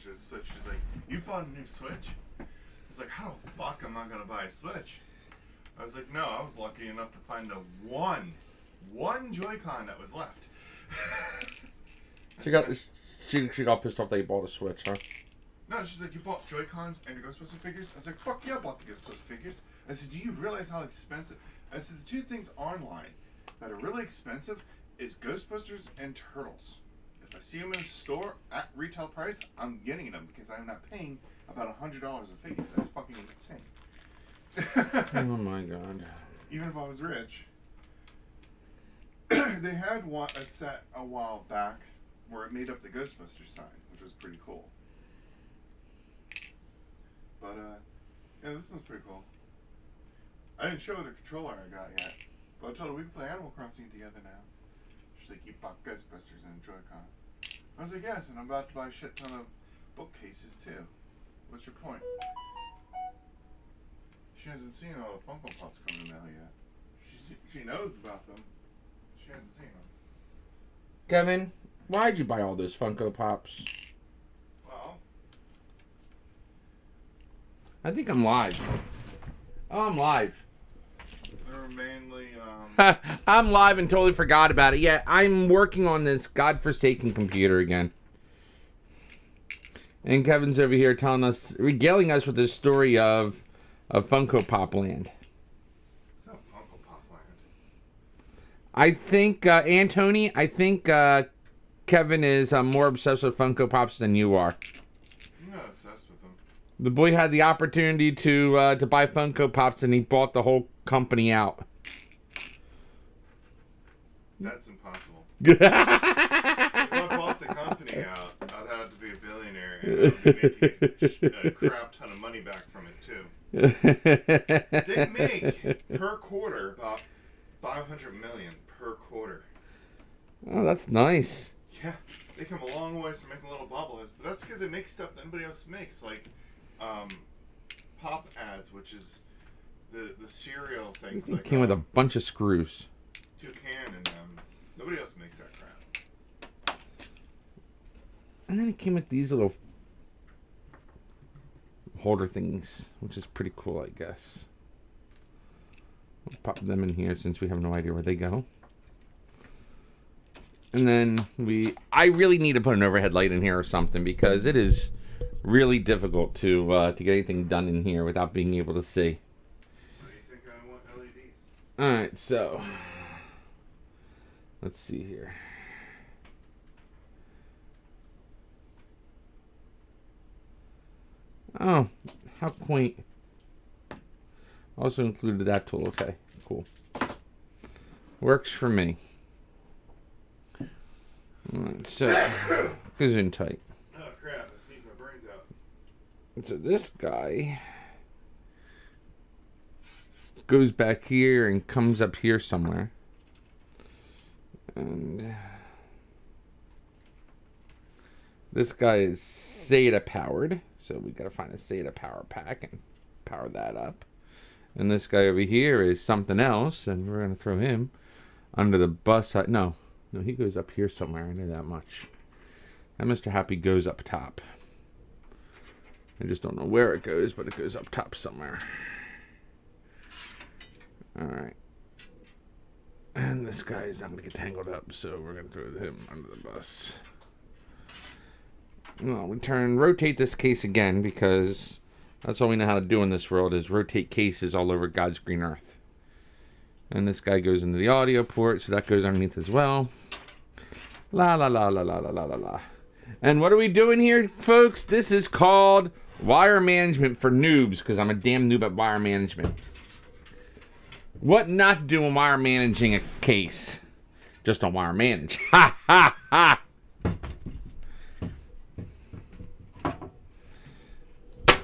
picture of the Switch. She's like, you bought a new Switch? I was like, how the fuck am I going to buy a Switch? I was like, no, I was lucky enough to find the one Joy-Con that was left. She got pissed off that you bought a Switch, huh? No, she's like, you bought Joy-Cons and your Ghostbuster figures? I was like, fuck yeah, I bought the Ghostbuster figures. I said, do you realize how expensive? I said, the two things online that are really expensive is Ghostbusters and Turtles. If I see them in a store at retail price, I'm getting them because I'm not paying about $100 a figure. That's fucking insane. Oh my god. Even if I was rich. They had a set a while back where it made up the Ghostbusters sign, which was pretty cool. But, yeah, this one's pretty cool. I didn't show her the controller I got yet. But I told her we can play Animal Crossing together now. She's like, you bought Ghostbusters and a Joy-Con. I was like, yes, and I'm about to buy a shit ton of bookcases too. What's your point? She hasn't seen all the Funko Pops come in the mail yet. She knows about them. She hasn't seen them. Kevin, why'd you buy all those Funko Pops? Well, I think I'm live. Oh, I'm live. they're mainly, I'm live and totally forgot about it. Yeah, I'm working on this godforsaken computer again. And Kevin's over here telling us, regaling us with this story of Funko Pop Land. it's not Funko Pop Land. I think, Antony, I think Kevin is more obsessed with Funko Pops than you are. I'm not obsessed with them. The boy had the opportunity to buy Funko Pops and he bought the whole company out. That's impossible. If I bought the company out, I'd have to be a billionaire and I'd be making a crap ton of money back from it too. They make per quarter about $500 million per quarter. Oh, that's nice. Yeah, they come a long ways from making little bobbleheads, but that's because they make stuff that nobody else makes, like pop ads, which is the cereal things. It Like, came with a bunch of screws. Toucan and nobody else makes that crap. And then it came with these little holder things, which is pretty cool, I guess. We'll pop them in here since we have no idea where they go. And then I really need to put an overhead light in here or something because it is really difficult to get anything done in here without being able to see. What do you think I want LEDs? Alright, so let's see here. Oh, how quaint. Also included that tool. Okay, cool. Works for me. Alright, so goes in tight. Oh crap, I sneezed my brains out. So this guy goes back here and comes up here somewhere. And this guy is SATA powered, so we gotta find a SATA power pack and power that up. And this guy over here is something else, and we're gonna throw him under the bus. No, he goes up here somewhere. I know that much. And Mr. Happy goes up top. I just don't know where it goes, but it goes up top somewhere. Alright. And this guy is not going to get tangled up, so we're going to throw him under the bus. Well, we rotate this case again, because that's all we know how to do in this world, is rotate cases all over God's green earth. And this guy goes into the audio port, so that goes underneath as well. La la la la la la la la la. And what are we doing here, folks? This is called wire management for noobs, because I'm a damn noob at wire management. What not to do when wire managing a case? Just don't wire manage. Ha ha ha!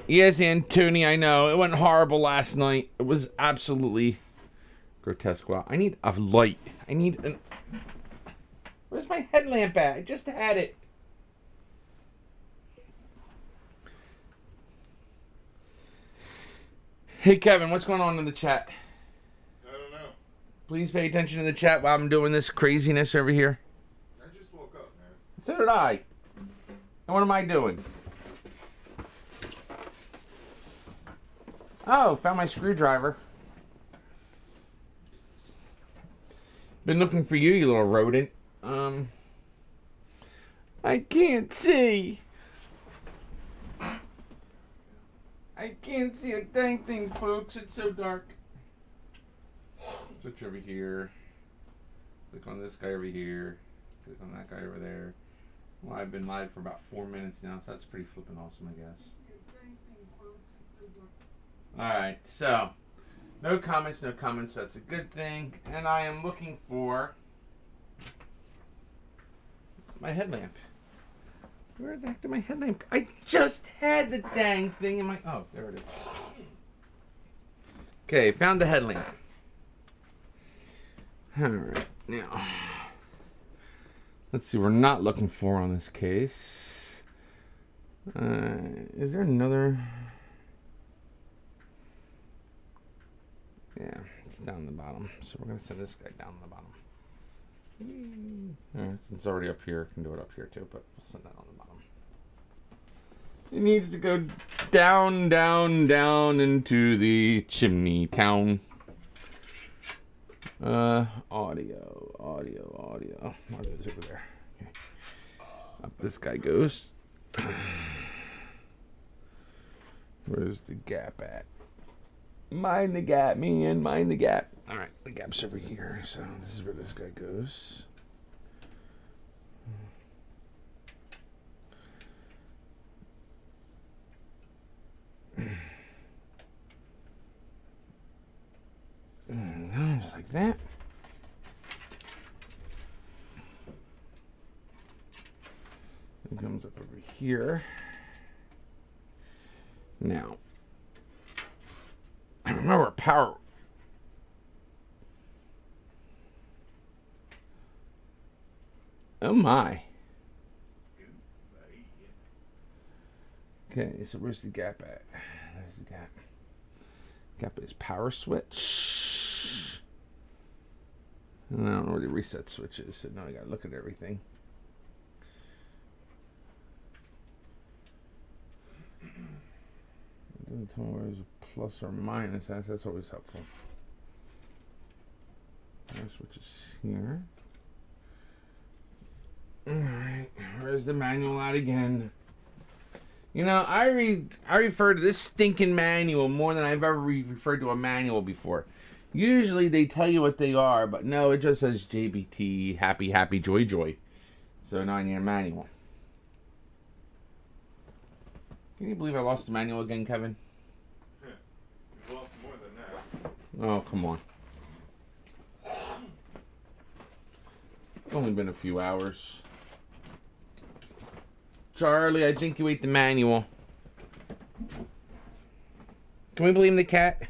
Yes, Antony, I know. It went horrible last night. It was absolutely grotesque. Wow, I need a light. I need an... Where's my headlamp at? I just had it. Hey, Kevin, what's going on in the chat? I don't know. Please pay attention to the chat while I'm doing this craziness over here. I just woke up, man. So did I. And what am I doing? Oh, found my screwdriver. Been looking for you, you little rodent. I can't see. I can't see a dang thing, folks. It's so dark. Switch over here. Click on this guy over here. Click on that guy over there. Well, I've been live for about 4 minutes now, so that's pretty flippin' awesome, I guess. Alright, so no comments, that's a good thing. And I am looking for my headlamp. Where the heck did my headlamp go? I just had the dang thing in my... Oh, there it is. Okay, found the headlamp. Alright, now let's see what we're not looking for on this case. Is there another... Yeah, it's down the bottom. So we're going to send this guy down the bottom. Alright, since it's already up here, I can do it up here too, but we'll send that on the bottom. It needs to go down, down, down into the chimney town. Audio. Audio's over there. Okay. Up this guy goes. Where's the gap at? Mind the gap, man. Mind the gap. Alright, the gap's over here, so this is where this guy goes. Just like that. It comes up over here. Now, I remember power. Oh my. Okay, so where's the gap at? There's the gap. Gap is power switch. And I don't know where the reset switch is, so now I gotta look at everything. It doesn't tell me where there's a plus or minus. That's always helpful. Power switch is here. Alright, where's the manual at again? You know, I refer to this stinking manual more than I've ever referred to a manual before. Usually they tell you what they are, but no, it just says JBT, happy, happy, joy, joy. So now I need a manual. Can you believe I lost the manual again, Kevin? You've lost more than that. Oh, come on. It's only been a few hours. Charlie, I think you ate the manual. Can we blame the cat?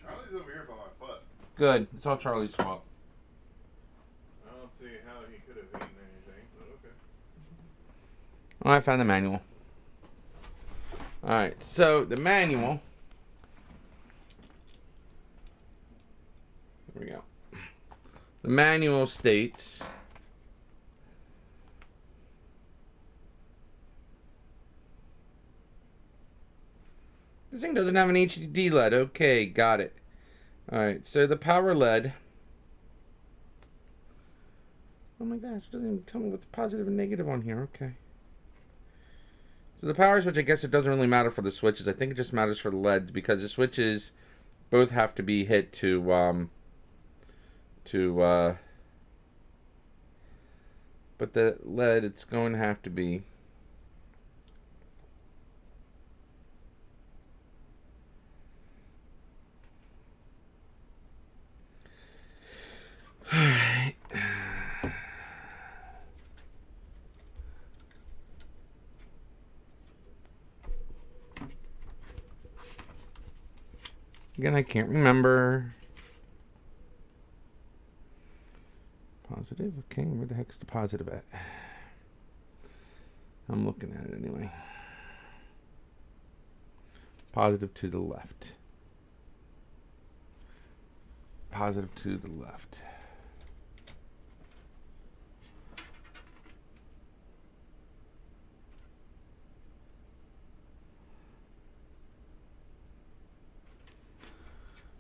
Charlie's over here by my foot. Good. It's all Charlie's fault. I don't see how he could have eaten anything, but okay. Oh, I found the manual. Alright, so the manual. Here we go. The manual states... This thing doesn't have an HDD LED. Okay, got it. Alright, so the power LED. Oh my gosh, it doesn't even tell me what's positive and negative on here. Okay. So the power switch, I guess it doesn't really matter for the switches. I think it just matters for the LEDs because the switches both have to be hit to but the LED, it's going to have to be Alright. Again, I can't remember. Positive? Okay, where the heck's the positive at? I'm looking at it anyway. Positive to the left. Positive to the left.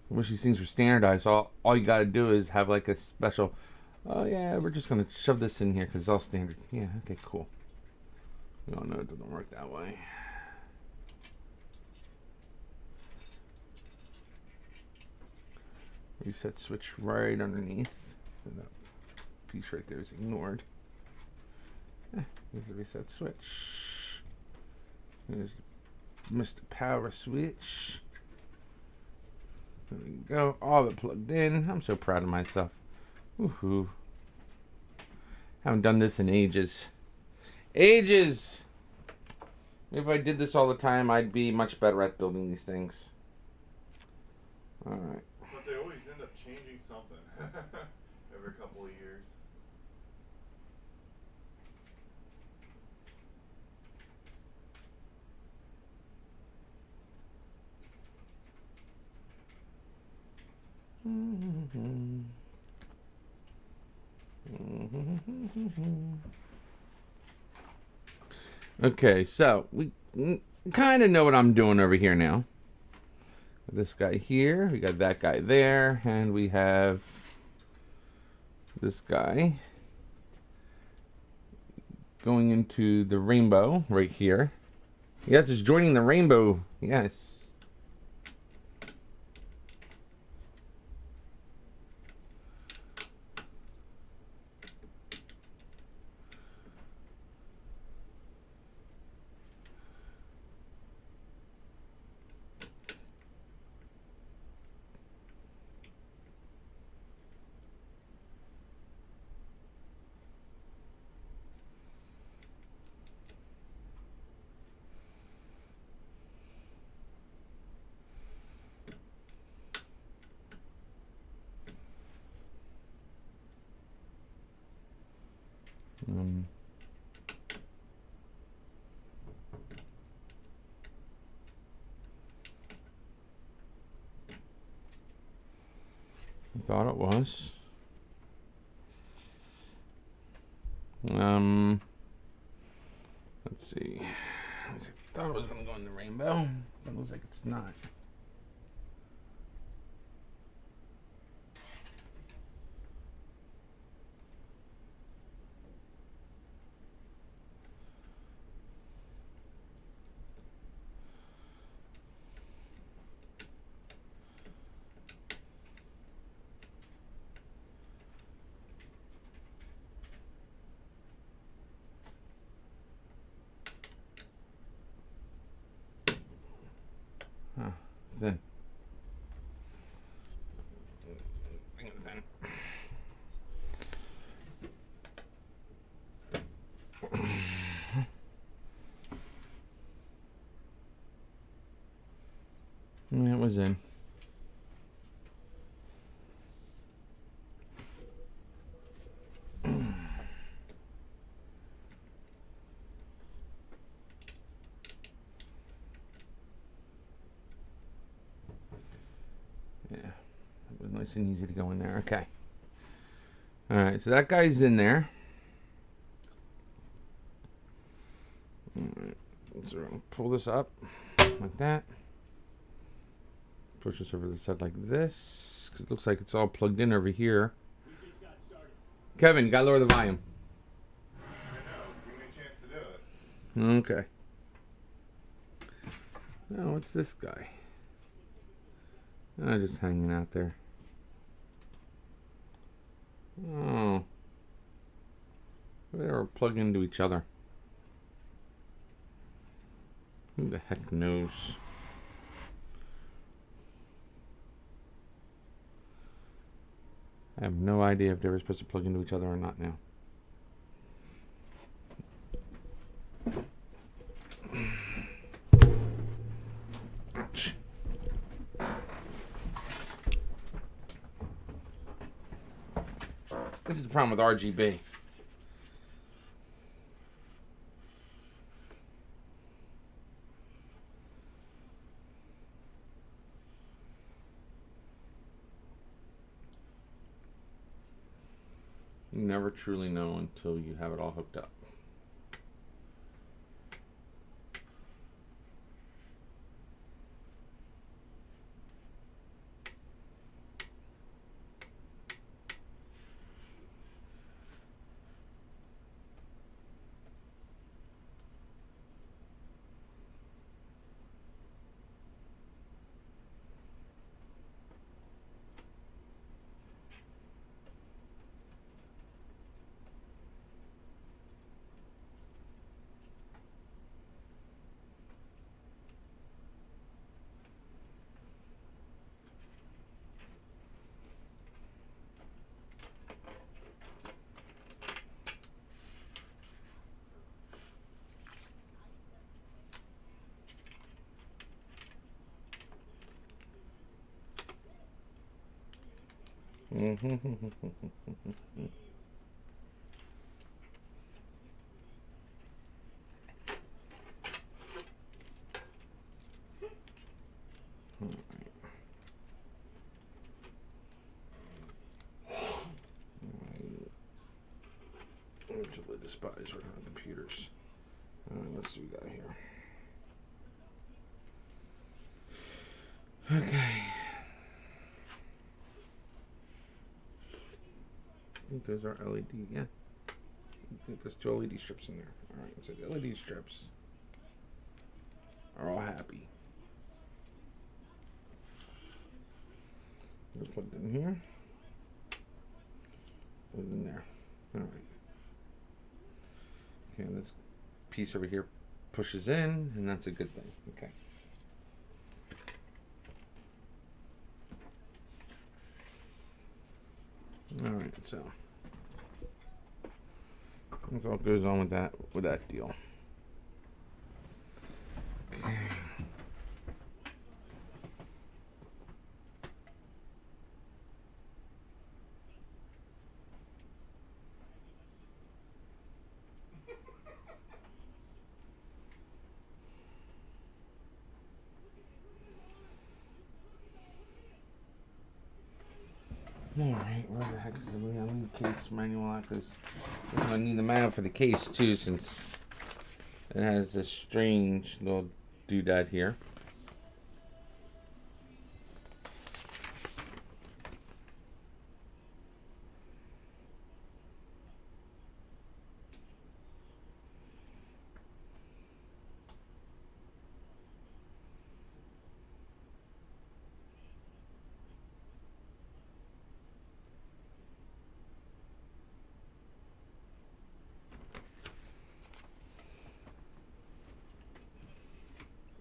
wish these things were standardized. All you gotta do is have like a special, oh yeah, we're just gonna shove this in here because it's all standard. Yeah, okay, cool. We all know it doesn't work that way. Reset switch right underneath. So that piece right there is ignored. There's the reset switch. There's Mr. Power Switch. There we go. All of it plugged in. I'm so proud of myself. Woohoo. Haven't done this in ages. Ages! If I did this all the time, I'd be much better at building these things. Alright. But they always end up changing something every couple of years. Okay, so we kind of know what I'm doing over here now. This guy here, we got that guy there, and we have this guy going into the rainbow right here. Yes, it's joining the rainbow. Yes. I thought it was. Let's see. I thought it was going to go in the rainbow, but it looks like it's not. Then bring it in. It was in. Yeah, it was nice and easy to go in there. Okay. All right, so that guy's in there. All right, so we're gonna pull this up like that. Push this over to the side like this, because it looks like it's all plugged in over here. Kevin, you gotta lower the volume. I know. Give me a chance to do it. Okay. Now, what's this guy? Oh, just hanging out there. Oh. They were plugged into each other. Who the heck knows? I have no idea if they were supposed to plug into each other or not now. Ouch. This is the problem with RGB. You never truly know until you have it all hooked up. Mutually despise working on computers. Let's see what we got here. Okay. I think those are LED. Yeah. I think there's 2 LED strips in there. Alright, so the LED strips are all happy. They're plugged in here. Plugged in there. Alright. Okay, this piece over here pushes in, and that's a good thing. Okay. Alright, so that's all goes on with that deal. Okay. Alright, where the heck is the lead case manual? Because I'm going to need the manual for the case too, since it has this strange little doodad here.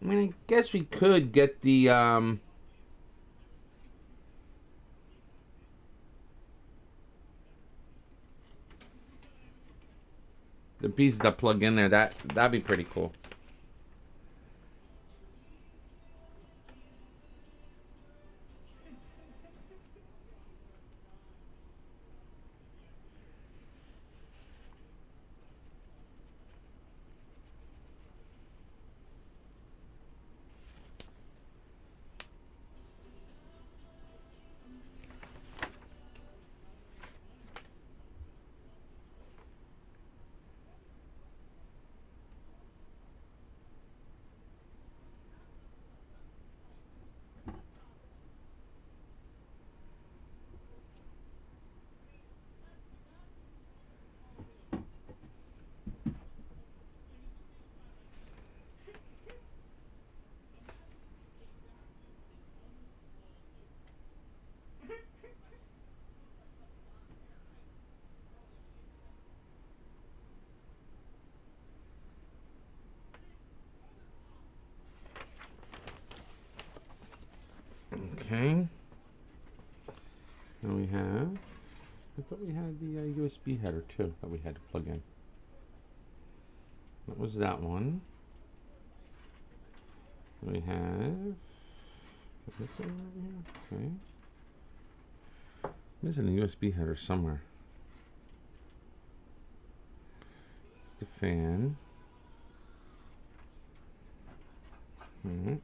I mean, I guess we could get the pieces that plug in there. That'd be pretty cool. Okay. And we have, I thought we had the USB header too that we had to plug in. That was that one. And we have, this one over here? Okay. Missing a USB header somewhere. It's the fan. Alright.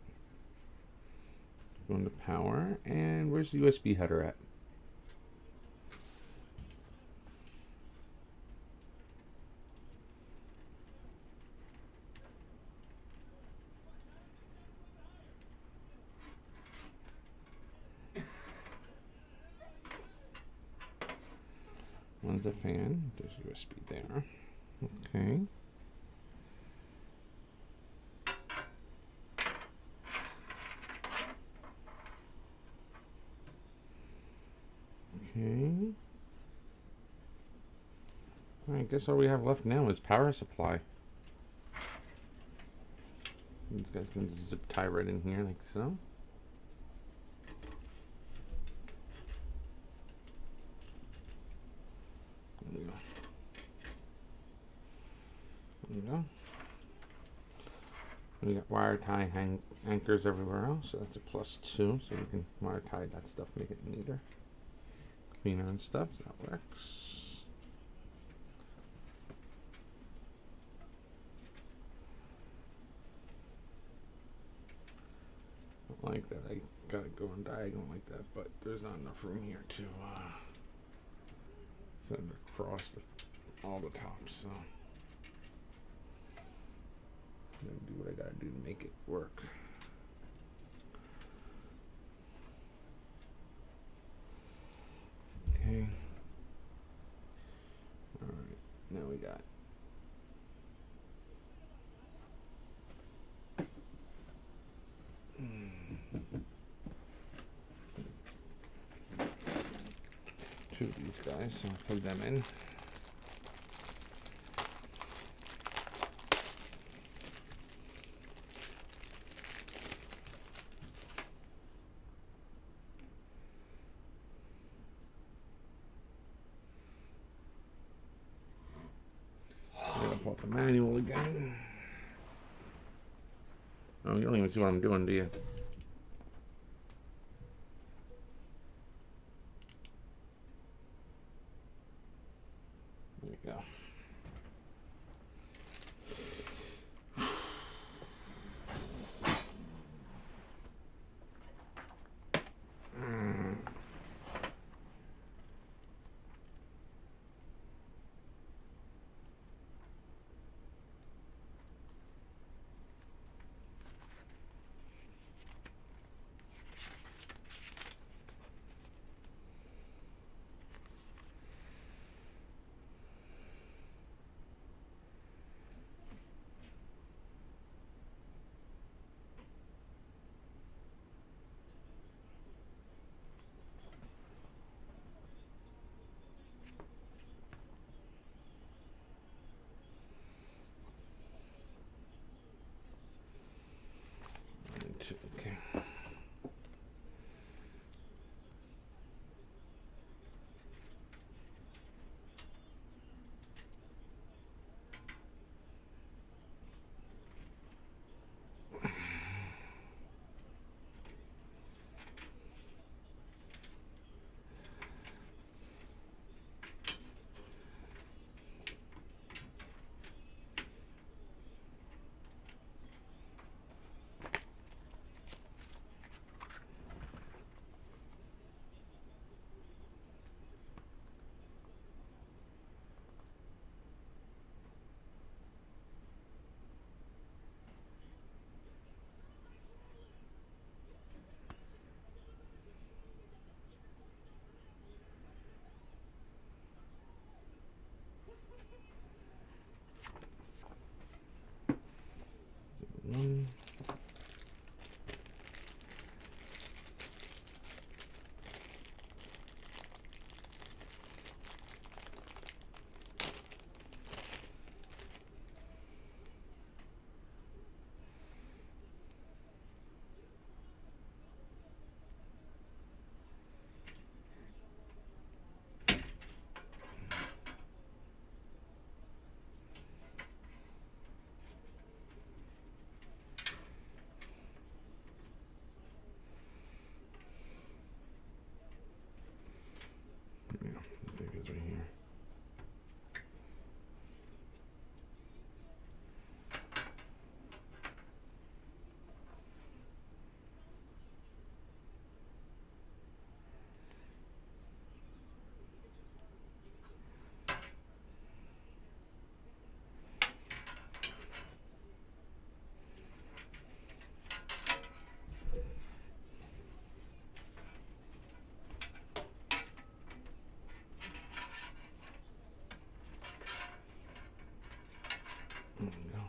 Going to power, and where's the USB header at? One's a fan, there's USB there. Okay. Okay. I guess all we have left now is power supply. These guys can zip tie right in here like so. There we go. There you go. We got wire tie anchors everywhere else, so that's a +2, so we can wire tie that stuff, make it neater. cleaner and stuff. So that works. Don't like that. I gotta go on diagonal like that, but there's not enough room here to send it across all the tops. So I'm gonna do what I gotta do to make it work. Okay. Alright, now we got two of these guys, so I'll plug them in. Pull up the manual again. Oh, you don't even see what I'm doing, do you? There you go. Okay. One. There we go.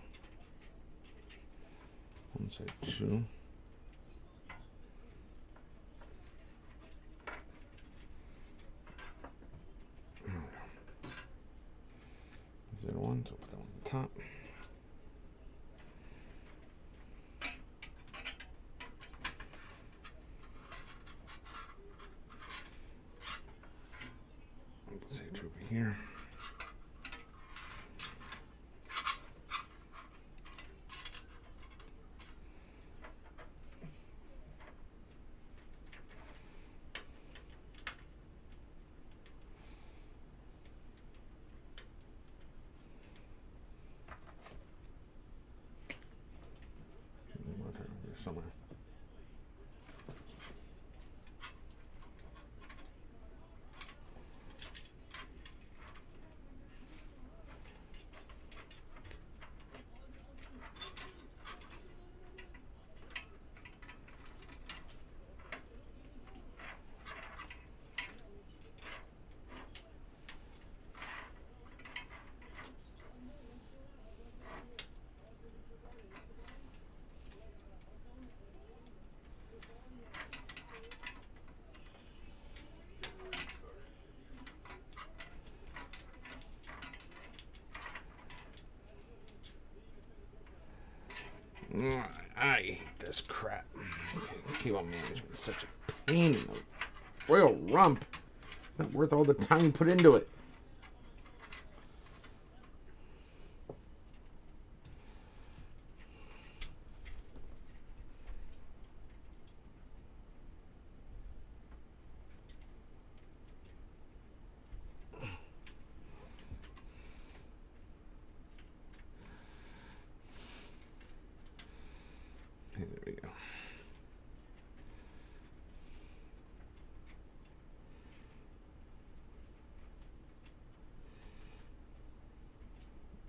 One side two. There we go. 01, so put that on the top. Put it over here. I hate this crap. Cable management is such a pain in the royal rump. It's not worth all the time you put into it. There we go.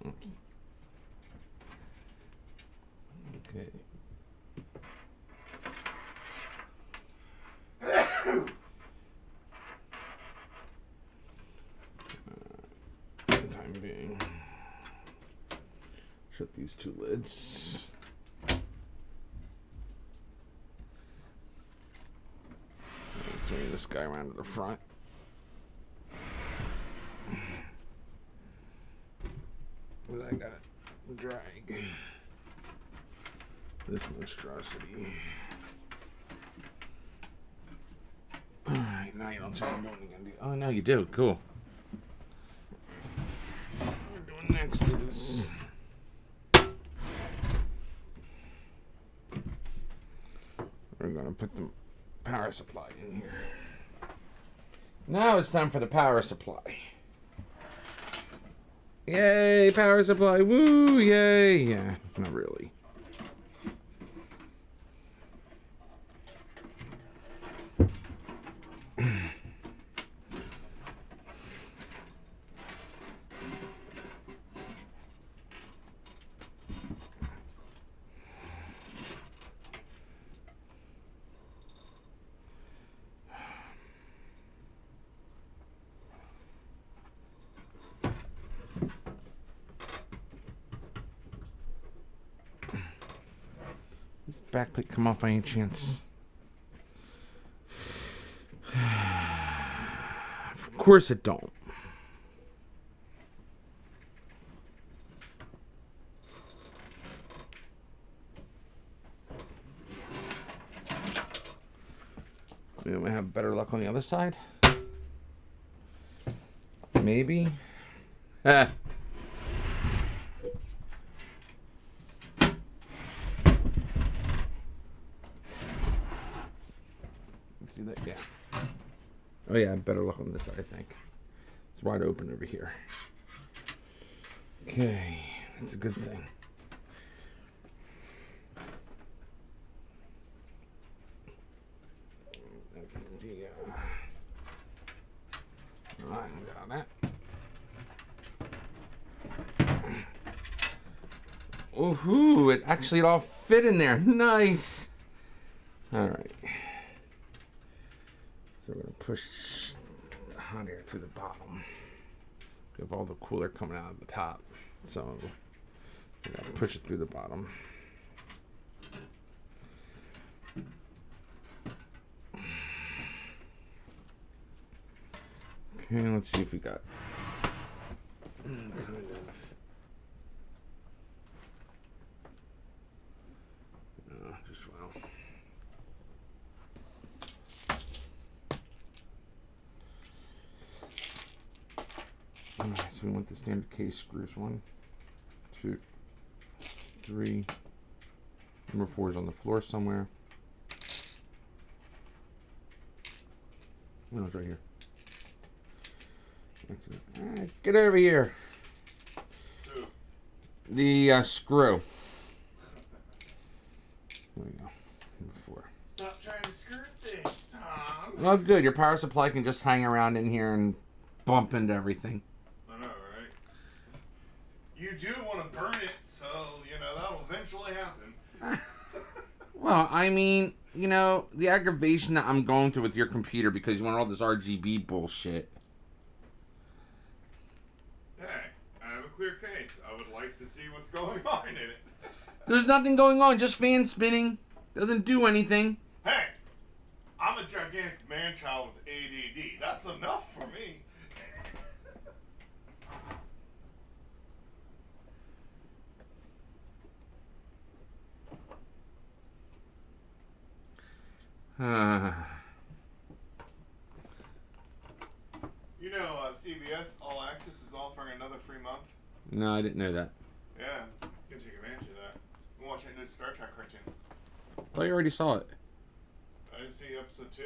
Oops. Okay. For the time being, shut these two lids. Swing this guy around to the front. I got to drag this monstrosity. Alright, now you don't tell me what you're going to do. Oh, no, you do. Cool. What we're doing next is... we're going to put the power supply in here. Now it's time for the power supply. Yay, power supply. Woo, yay. Yeah, not really. Does this backplate come off by any chance? Of course it don't. We might have better luck on the other side. Maybe. Ah. See that? Yeah. Oh yeah, better luck on this side, I think. It's wide open over here. Okay, that's a good thing. That's the line down that. Ooh, it actually all fit in there. Nice. All right. So we're going to push the hot air through the bottom. We have all the cooler coming out of the top. So we're going to push it through the bottom. Okay, let's see if we got kind of. Just well. Alright, so we want the standard case screws. 1, 2, 3. Number 4 is on the floor somewhere. No, it's right here. Alright, get over here. The screw. There we go. Number 4. Stop trying to skirt things, Tom. Oh, good. Your power supply can just hang around in here and bump into everything. I know, right? You do want to burn it, so, you know, that'll eventually happen. Well, I mean, you know, the aggravation that I'm going through with your computer because you want all this RGB bullshit. Hey, I have a clear case. I would like to see what's going on in it. There's nothing going on, just fan spinning. Doesn't do anything. Hey, I'm a gigantic man-child with ADD. That's enough for me. You know, CBS All Access is offering another free month. No, I didn't know that. Yeah, you can take advantage of that. I'm watching a new Star Trek cartoon. I thought you already saw it. I didn't see episode 2.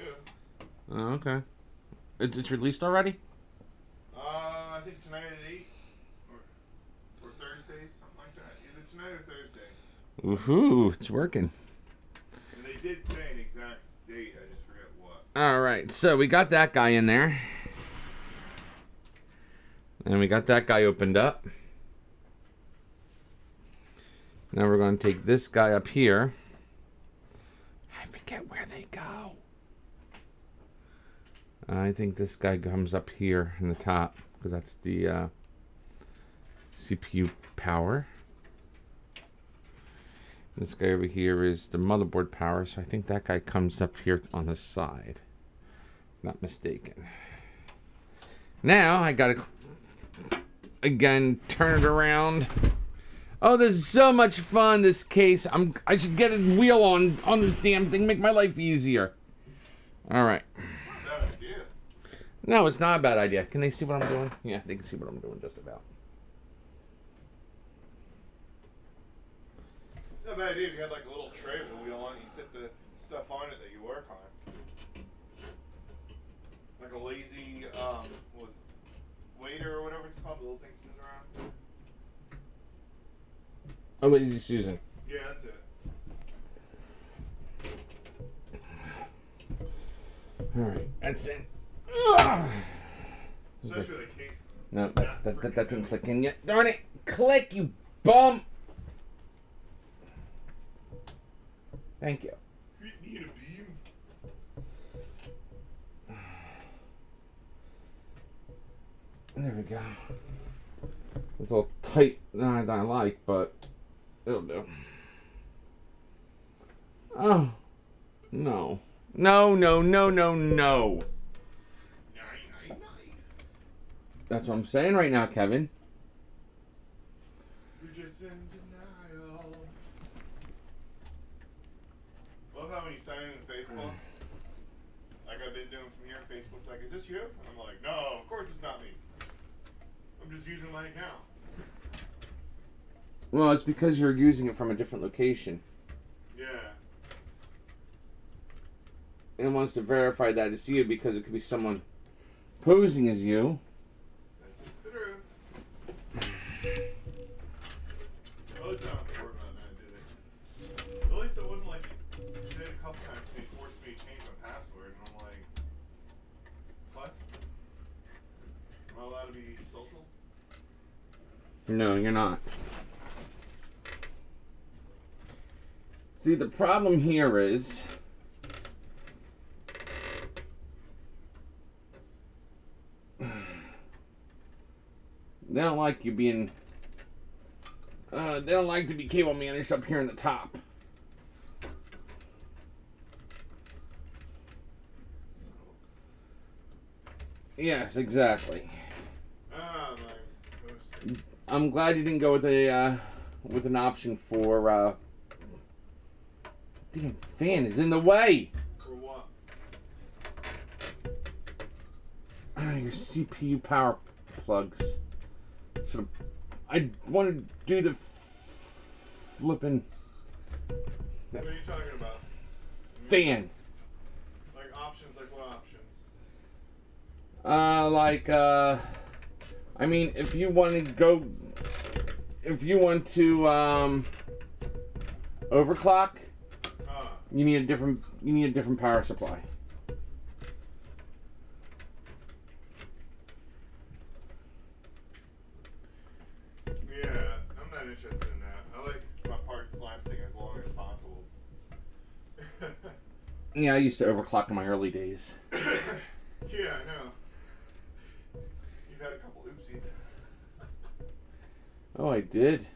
Oh, okay. It's released already? I think tonight at 8. Or Thursday, something like that. Either tonight or Thursday. Woohoo, it's working. And they did say an exact date, I just forget what. Alright, so we got that guy in there. And we got that guy opened up. Now we're going to take this guy up here. I forget where they go. I think this guy comes up here in the top, because that's the CPU power. This guy over here is the motherboard power, so I think that guy comes up here on the side. Not mistaken. Now I gotta again turn it around. Oh, this is so much fun, this case. I should get a wheel on this damn thing, make my life easier. Alright. Bad idea. No, it's not a bad idea. Can they see what I'm doing? Yeah, they can see what I'm doing just about. It's not a bad idea if you had like a little tray with a wheel on it, you set the stuff on it that you work on. Like a lazy, what was it? Waiter or whatever it's called, the little thing spins around. Oh, what is he using? Yeah, that's it. Alright, that's it. Especially the case. No, that didn't click in yet. Darn it! Click, you bum! Thank you. You need a beam. There we go. It's all tight than I like, but it'll do. Oh. No. No, no, no, no, no. That's what I'm saying right now, Kevin. You're just in denial. Love how when you sign in Facebook, like I've been doing from here, Facebook's like, is this you? And I'm like, no, of course it's not me. I'm just using my account. Well, it's because you're using it from a different location. Yeah. And it wants to verify that it's you because it could be someone posing as you. That's true. At least I don't have to worry about that, did it? At least it wasn't like you did a couple times to force me to change my password, and I'm like, what? Am I allowed to be social? No, you're not. See, the problem here is they don't like you being they don't like to be cable managed up here in the top. Yes, exactly. Ah, my post. I'm glad you didn't go with a with an option for damn fan is in the way. For what? Your CPU power plugs. So I want to do the flipping What are you talking about? fan. Like options, like what options? I mean, if you want to overclock, you need a different power supply. Yeah, I'm not interested in that. I like my parts lasting as long as possible. Yeah, I used to overclock in my early days. Yeah, I know. You've had a couple oopsies. Oh, I did.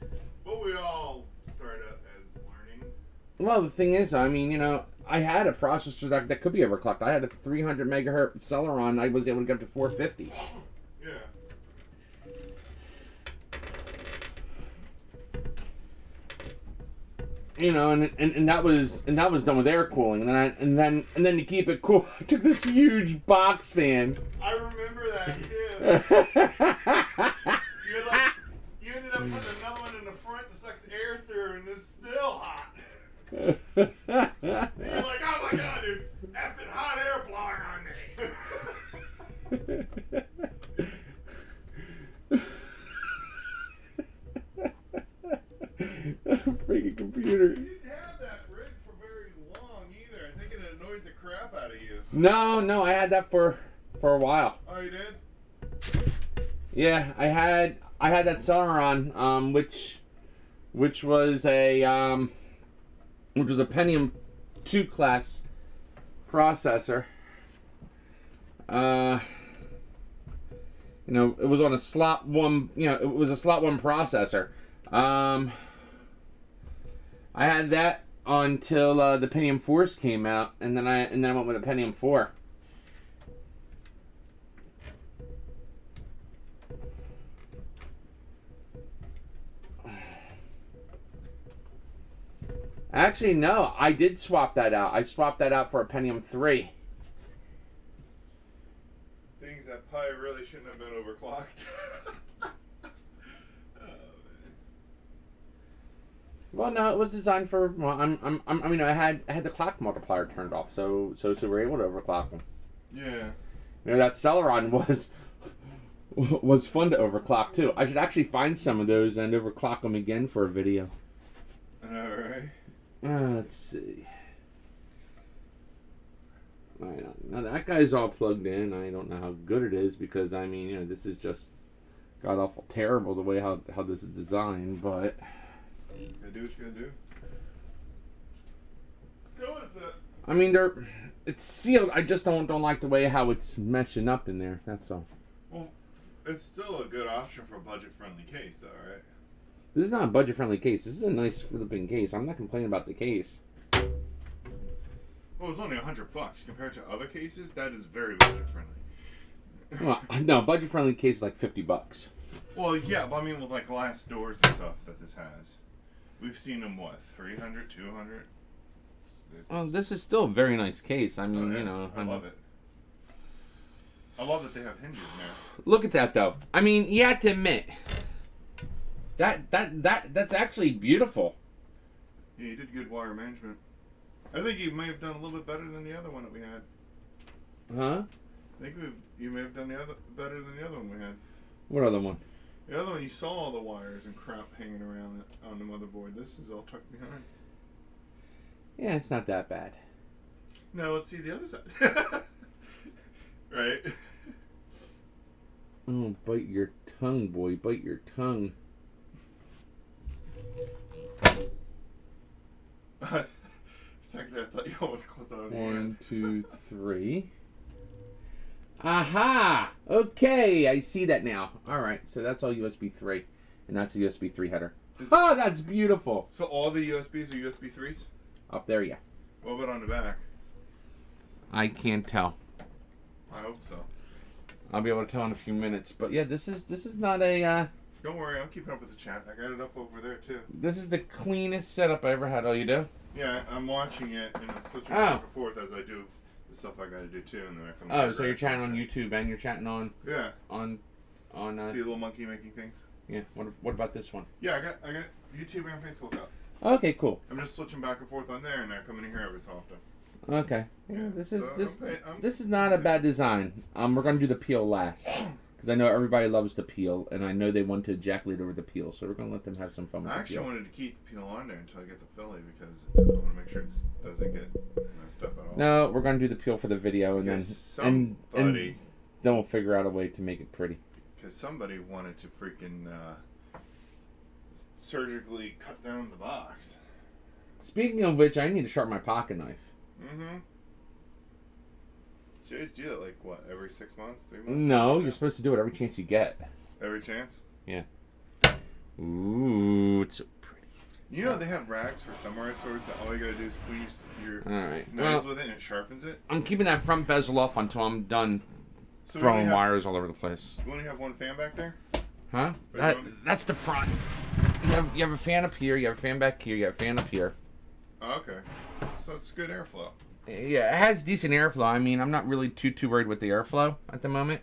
But we all start up as learning. Well, the thing is, I mean, you know, I had a processor that could be overclocked. I had a 300 megahertz Celeron. I was able to get up to 450. Yeah. you know, and that was done with air cooling, and then to keep it cool, I took this huge box fan. I remember that too. You ended up putting another one in the front to suck the air through, and it's still hot. And you're like, oh my god, there's effing hot air blowing on me. Freaking computer. You didn't have that rig for very long either. I think it annoyed the crap out of you. No, I had that for a while. Oh, you did? Yeah, I had that Celeron, which was a Pentium 2 class processor. You know, it was on a slot 1. You know, it was a slot 1 processor. I had that until the Pentium 4s came out, and then I went with a Pentium 4. Actually, no, I did swap that out. I swapped that out for a Pentium 3. Things that probably really shouldn't have been overclocked. Well, no, it was designed for. Well, I mean, I had the clock multiplier turned off, so we're able to overclock them. Yeah. You know, that Celeron was fun to overclock too. I should actually find some of those and overclock them again for a video. I know, right? Let's see. I don't know. That guy's all plugged in. I don't know how good it is because I mean, you know, this is just god awful terrible the way how this is designed, but. You gotta do what you gotta do. Let's go with it. I mean, it's sealed. I just don't like the way how it's meshing up in there. That's all. Well, it's still a good option for a budget-friendly case, though, right? This is not a budget-friendly case. This is a nice flipping case. I'm not complaining about the case. Well, it's only $100 compared to other cases. That is very budget-friendly. Well, no, budget-friendly case is like $50. Well, yeah, but I mean with like glass doors and stuff that this has. We've seen them, what, 300, 200? Well, this is still a very nice case. I mean, yeah. you know. I love it. I love that they have hinges now. Look at that, though. I mean, you have to admit, that's actually beautiful. Yeah, you did good wire management. I think you may have done a little bit better than the other one that we had. Huh? I think you may have done better than the other one we had. What other one? The other one, you saw all the wires and crap hanging around on the motherboard. This is all tucked behind. Yeah, it's not that bad. Now let's see the other side. Right? Oh, bite your tongue, boy. Bite your tongue. Second, I thought you almost closed on it. 1, 2, 3. Aha! Okay, I see that now. Alright, so that's all USB 3. And that's a USB 3 header. Oh, that's beautiful! So all the USBs are USB 3s? Up there, yeah. What about on the back? I can't tell. I hope so. I'll be able to tell in a few minutes. But yeah, this is not a... Don't worry, I'm keeping up with the chat. I got it up over there too. This is the cleanest setup I ever had. Oh, you do? Yeah, I'm watching it and I'm switching back and forth as I do the stuff I gotta do too, and then I come back. Oh, so you're chatting on YouTube and you're chatting on... Yeah. On See a little monkey making things? Yeah. What about this one? Yeah, I got YouTube and Facebook up. Okay, cool. I'm just switching back and forth on there, and I come in here every so often. Okay. Yeah, Yeah, this is not a bad design. We're gonna do the peel last because I know everybody loves the peel, and I know they want to ejaculate over the peel, so we're gonna let them have some fun with I the actually peel. wanted to keep the peel on there until I get the Philly because I want to make sure it doesn't get messed up at all. No, we're gonna do the peel for the video, and then and then we'll figure out a way to make it pretty. Because somebody wanted to freaking surgically cut down the box. Speaking of which, I need to sharpen my pocket knife. Mm-hmm. You always do that, like, what, every 6 months, 3 months? No, you're supposed to do it every chance you get. Every chance? Yeah. Ooh, it's so pretty. You know they have rags for samurai swords that all you gotta do is squeeze your nose with it and it sharpens it? I'm keeping that front bezel off until I'm done throwing wires all over the place. You only have one fan back there? Huh? That's the front. You have a fan up here, you have a fan back here, you have a fan up here. Oh, okay. So it's good airflow. Yeah, it has decent airflow. I mean, I'm not really too worried with the airflow at the moment.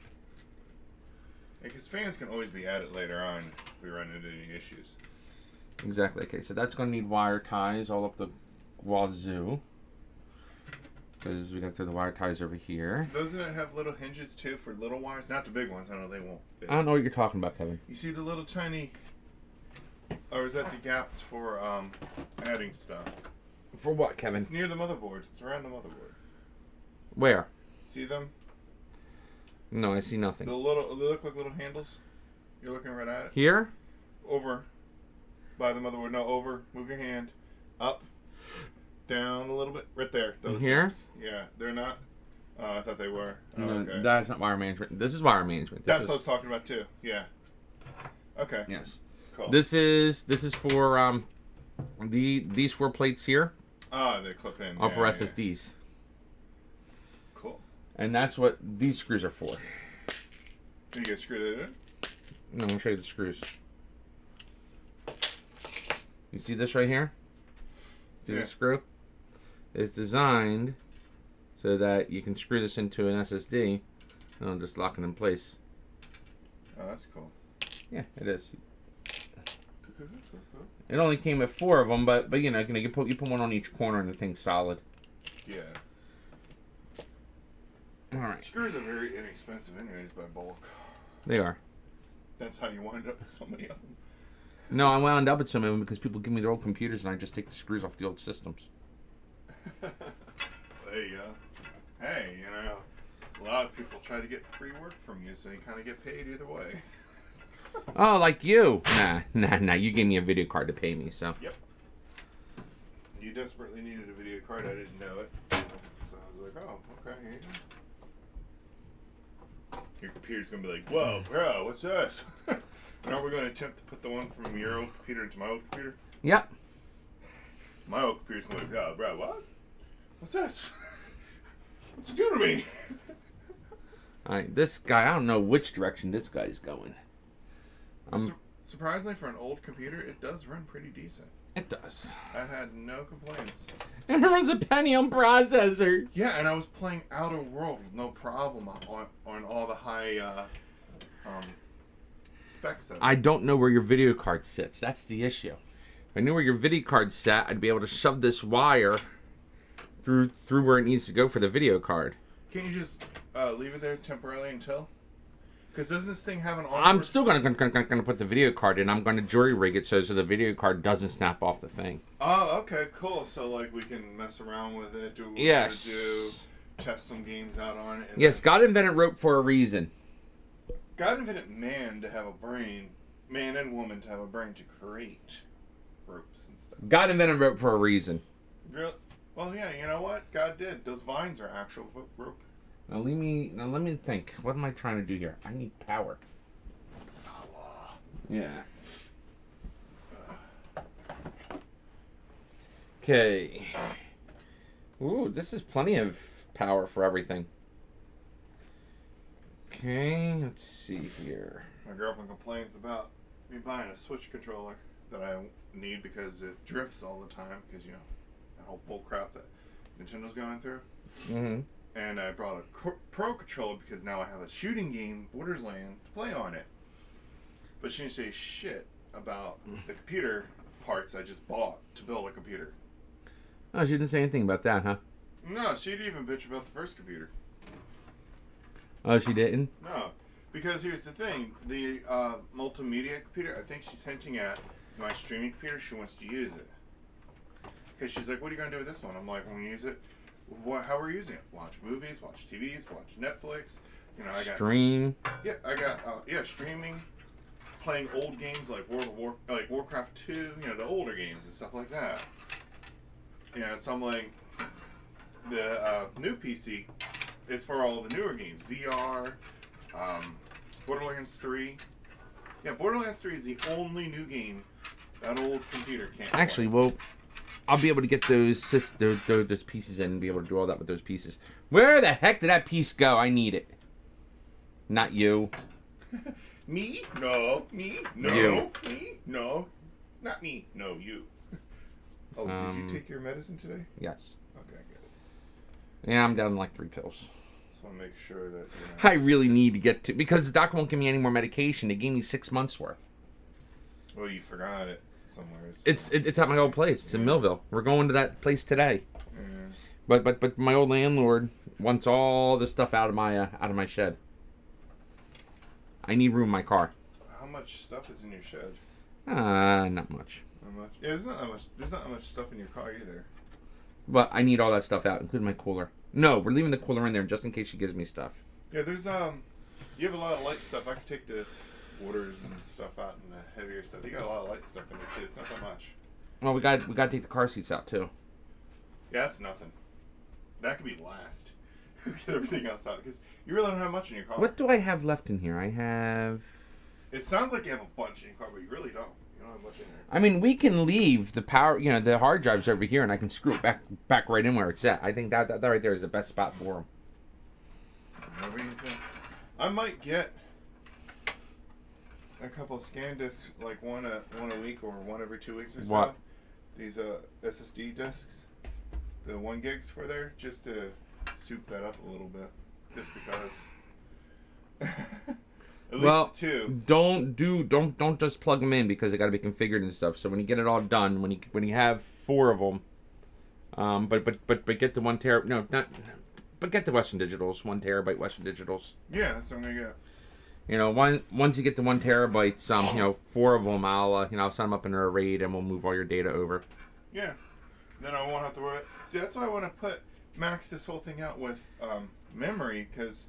Because fans can always be added later on if we run into any issues. Exactly. Okay, so that's going to need wire ties all up the wazoo. Because we got to throw the wire ties over here. Doesn't it have little hinges too for little wires? Not the big ones. I know they won't fit. I don't know what you're talking about, Kevin. You see the little tiny... Or is that the gaps for adding stuff? For what, Kevin? It's near the motherboard. It's around the motherboard. Where? See them? No, I see nothing. They look like little handles. You're looking right at it. Here? Over. By the motherboard. No, over. Move your hand. Up. Down a little bit. Right there. Those here? things. Yeah. They're not. Oh, I thought they were. Oh, No, okay. that's not wire management. This is wire management. That's what I was talking about too. Yeah. Okay. Yes. Cool. This is for these 4 plates here. Ah, they clip in. Are for yeah. SSDs. Cool. And that's what these screws are for. You get screwed it in? No, I'm gonna show you the screws. You see this right here? See Yeah. the screw? It's designed so that you can screw this into an SSD and it'll just lock it in place. Oh, that's cool. Yeah, it is. It only came with 4 of them, but you know, you put one on each corner and the thing's solid. Yeah. All right. Screws are very inexpensive anyways by bulk. They are. That's how you wind up with so many of them. No, I wound up with some of them because people give me their old computers and I just take the screws off the old systems. There you go. Hey, you know, a lot of people try to get free work from you, so you kind of get paid either way. Oh, like you? Nah. You gave me a video card to pay me, so. Yep. You desperately needed a video card. I didn't know it. So I was like, oh, okay, here you go. Your computer's going to be like, whoa, bro, what's this? And are we going to attempt to put the one from your old computer into my old computer? Yep. My old computer's going to be like, oh, bro, what? What's this? What's it do to me? Alright, this guy, I don't know which direction this guy's going. Surprisingly, for an old computer, it does run pretty decent. It does. I had no complaints. And it runs a Pentium processor. Yeah, and I was playing Outer World with no problem on all the high specs of it. I don't know where your video card sits. That's the issue. If I knew where your video card sat, I'd be able to shove this wire through where it needs to go for the video card. Can't you just leave it there temporarily until? Because doesn't this thing have an onboard? I'm still gonna put the video card in. I'm gonna jury rig it so the video card doesn't snap off the thing. Oh, okay, cool. So like we can mess around with it, do what we Yes. gotta do, test some games out on it. And Yes, God invented rope for a reason. God invented man to have a brain, man and woman to have a brain to create ropes and stuff. God invented rope for a reason. Real? Well, yeah. You know what? God did. Those vines are actual rope. Now let me think. What am I trying to do here? I need power. Allah. Yeah. Okay. Ooh, this is plenty of power for everything. Okay, let's see here. My girlfriend complains about me buying a Switch controller that I need because it drifts all the time because, you know, that whole bull crap that Nintendo's going through. Mm-hmm. And I brought a Pro controller because now I have a shooting game, Borderlands, to play on it. But she didn't say shit about the computer parts I just bought to build a computer. Oh, she didn't say anything about that, huh? No, she didn't even bitch about the first computer. Oh, she didn't? No, because here's the thing. The multimedia computer, I think she's hinting at my streaming computer. She wants to use it. Because she's like, what are you going to do with this one? I'm like, I'm going to use it. How are we using it? Watch movies, watch TVs, watch Netflix. You know, I got Stream. Yeah, I got streaming, playing old games like Warcraft 2. You know, the older games and stuff like that. You know, so I'm like, the new PC is for all the newer games, VR, Borderlands 3. Yeah, Borderlands 3 is the only new game that old computer can't. Actually, play. well, I'll be able to get those pieces in and be able to do all that with those pieces. Where the heck did that piece go? I need it. Not you. Me? No. Me? No. You. Me? No. Not me. No, you. Oh, did you take your medicine today? Yes. Okay, good. Yeah, I'm down to like 3 pills. Just want to make sure that. I really need to get to, because the doctor won't give me any more medication. They gave me 6 months worth. Well, you forgot it somewhere. It's at my old place. It's in Millville. We're going to that place today. Yeah. But my old landlord wants all the stuff out of my shed. I need room in my car. How much stuff is in your shed? Not much. Not much. Yeah, there's not that much. There's not that much stuff in your car either. But I need all that stuff out, including my cooler. No, we're leaving the cooler in there just in case she gives me stuff. Yeah, there's you have a lot of light stuff. I can take the waters and stuff out and the heavier stuff. You got a lot of light stuff in there too. It's not that much. Well, we got to take the car seats out too. Yeah, that's nothing. That could be last. Get everything else out because you really don't have much in your car. What do I have left in here? I have. It sounds like you have a bunch in your car, but you really don't. You don't have much in there. I mean, we can leave the power, the hard drives over here, and I can screw it back right in where it's at. I think that right there is the best spot for them. Whatever you think. I might get a couple of scan disks, like one a week or one every 2 weeks or so. What? These SSD disks, the 1 gigs for there, just to soup that up a little bit, just because. At least 2. Don't just plug them in because they got to be configured and stuff. So when you get it all done, when you have 4 of them, but get the 1 terabyte. No, not. But get the Western Digitals, 1 terabyte Western Digitals. Yeah, that's what I'm gonna get. Once you get the 1 terabytes, 4 of them, I'll set them up in a RAID and we'll move all your data over. Yeah. Then I won't have to worry. See, that's why I want to max this whole thing out with memory, because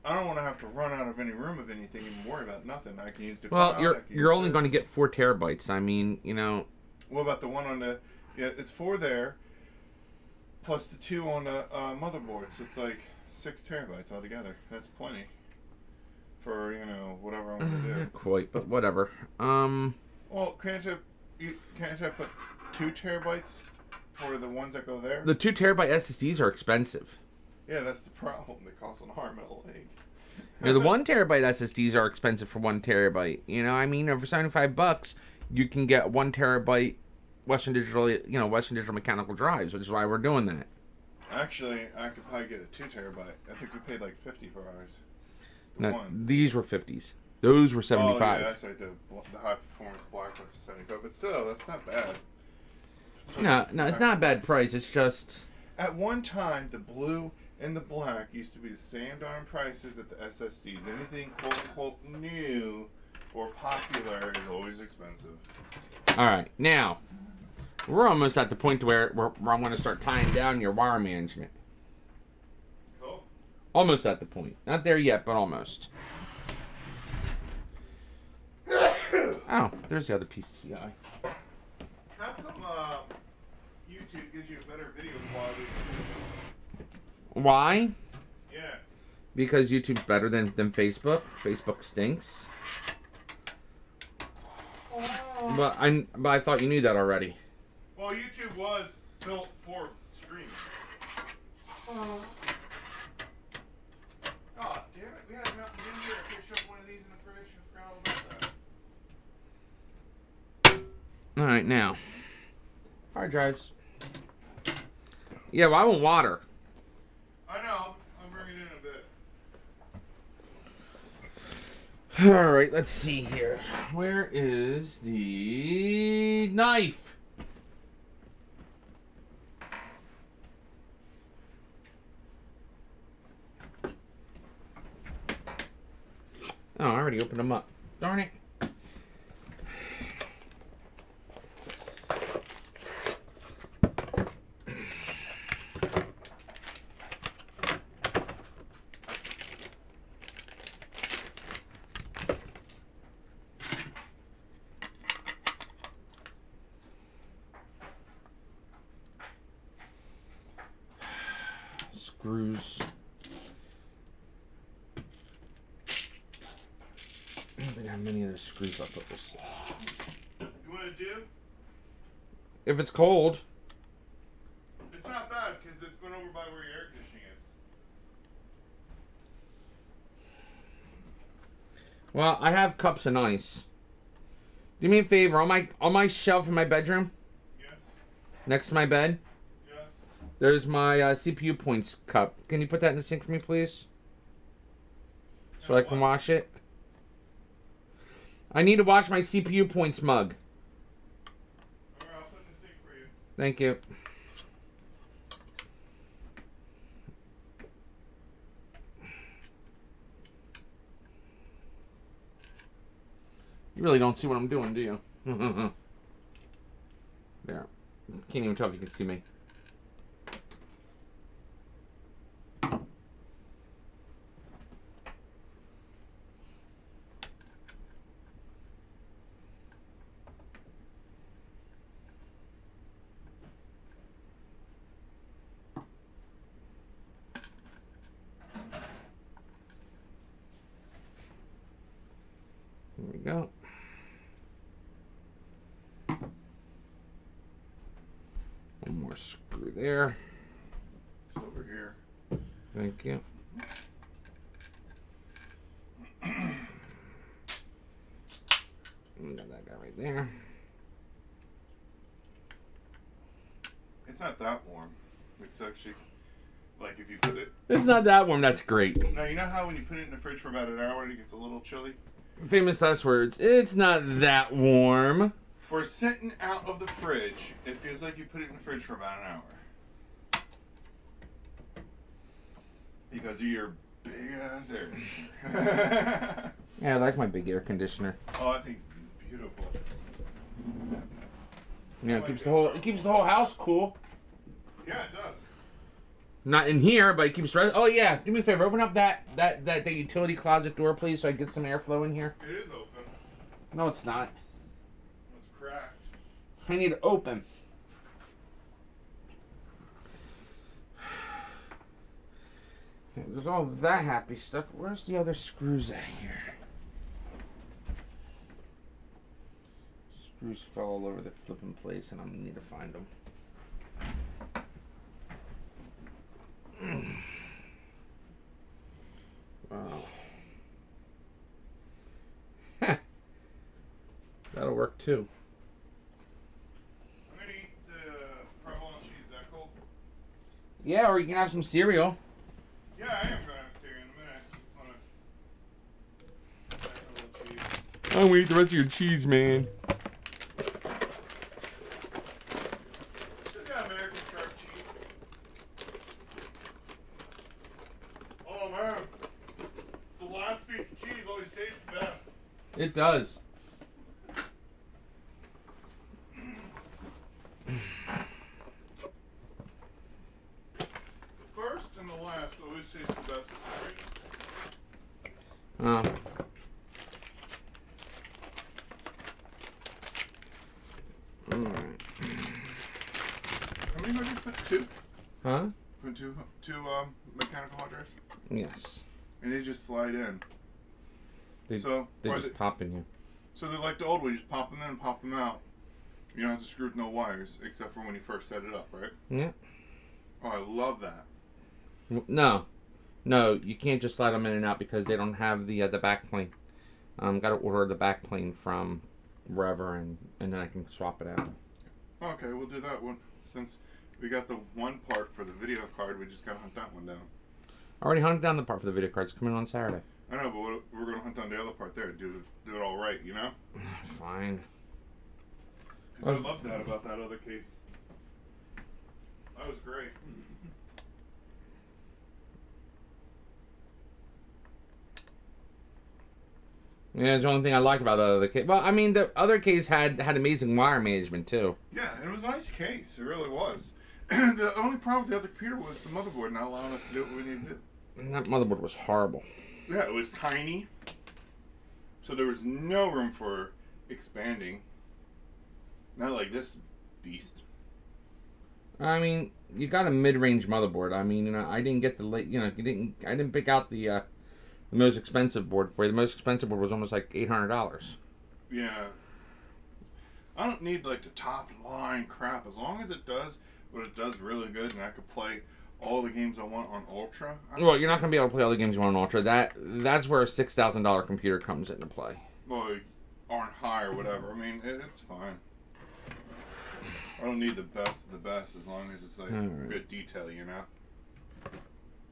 I don't want to have to run out of any room of anything and worry about nothing. I can use the cloud. Well, you're only going to get 4 terabytes. I mean, What about the one on the? Yeah, it's 4 there, plus the 2 on the motherboard. So it's like 6 terabytes altogether. That's plenty for whatever I want to do. Not quite, but whatever. Well, can't I put 2 terabytes for the ones that go there? The 2 terabyte SSDs are expensive. Yeah, that's the problem. They cost an arm and a leg. The 1 terabyte SSDs are expensive for 1 terabyte. I mean, over $75, you can get 1 terabyte Western Digital, Western Digital mechanical drives, which is why we're doing that. Actually, I could probably get a 2 terabyte. I think we paid like $50 for ours. No, these were 50s. Those were 75. Oh, yeah, that's right. The high performance black one's 75, but still, that's not bad. No, it's not a bad price. It's just at one time the blue and the black used to be the same darn prices at the SSDs. Anything quote unquote new or popular is always expensive. All right, now we're almost at the point where I'm going to start tying down your wire management. Cool. Almost at the point. Not there yet, but almost. Oh, there's the other PCI. How come YouTube gives you a better video quality? Why? Yeah. Because YouTube's better than Facebook. Facebook stinks. But I thought you knew that already. Well, YouTube was built for streaming. Oh, damn it. We had a Mountain Dew here. I could have shoved one of these in the fridge. I forgot all about that. Alright, now. Hard drives. Yeah, well, I want water. I know. I'll bring it in a bit. Alright, let's see here. Where is the knife? Oh, I already opened them up. Darn it. Screws. I don't think I have many other screws I'll put this. You want to do? If it's cold. It's not bad because it's going over by where your air conditioning is. Well, I have cups of ice. Do me a favor, on my shelf in my bedroom, Yes. next to my bed. Yes. There's my CPU points cup. Can you put that in the sink for me, please? So I can wash it. I need to wash my CPU points mug. Alright, I'll put it in the sink for you. Thank you. You really don't see what I'm doing, do you? There. Can't even tell if you can see me. There we go. One more screw there. It's over here. Thank you. We got that guy right there. It's not that warm. It's actually, like if you put it... It's not that warm, that's great. Now, you know how when you put it in the fridge for about an hour it gets a little chilly? Famous last words. It's not that warm. For sitting out of the fridge, it feels like you put it in the fridge for about an hour. Because of your big ass air conditioner. Yeah, I like my big air conditioner. Oh, I think it's beautiful. Yeah, it keeps the whole house cool. Yeah, it does. Not in here, but it keeps. Oh yeah, do me a favor. Open up that utility closet door, please, so I get some airflow in here. It is open. No, it's not. It's cracked. I need to open. Okay, there's all that happy stuff. Where's the other screws at here? Screws fell all over the flipping place, and I'm gonna need to find them. Wow. That'll work too. I'm gonna eat the provolone cheese. Is that cool? Yeah, or you can have some cereal. Yeah, I am gonna have cereal in a minute. Just wanna... I'm gonna eat the rest of your cheese, man. Still got American sharp cheese. Oh man, the last piece of cheese always tastes the best. It does. The first and the last always taste the best. Alright. How many hard drives? Put two? Huh? Put two mechanical hard drives? Yes. And they just slide in. They Why just pop in here. So they're like the old way, you just pop them in and pop them out. You don't have to screw with no wires, except for when you first set it up, right? Yeah. Oh, I love that. No, you can't just slide them in and out because they don't have the back plane. Got to order the back plane from wherever, and then I can swap it out. Okay, we'll do that one. Since we got the one part for the video card, we just gotta hunt that one down. I already hunted down the part for the video cards. Coming on Saturday. I know, but we're gonna hunt down the other part there. Do it all right, you know? Fine. Because I love that about that other case. That was great. Yeah, it's the only thing I like about the other case. Well, I mean, the other case had amazing wire management too. Yeah, and it was a nice case. It really was. The only problem with the other computer was the motherboard not allowing us to do what we needed to do. And that motherboard was horrible. Yeah, it was tiny. So there was no room for expanding. Not like this beast. I mean, you got a mid-range motherboard. I mean, I didn't get the late. I didn't pick out the most expensive board for you. The most expensive board was almost like $800. Yeah. I don't need like the top line crap. As long as it does what it does really good, and I could play all the games I want on Ultra. Well, you're not gonna be able to play all the games you want on Ultra. That's where a $6,000 computer comes into play. Well, on high or whatever. I mean, it's fine. I don't need the best of the best as long as it's like Alright. good detail, you know?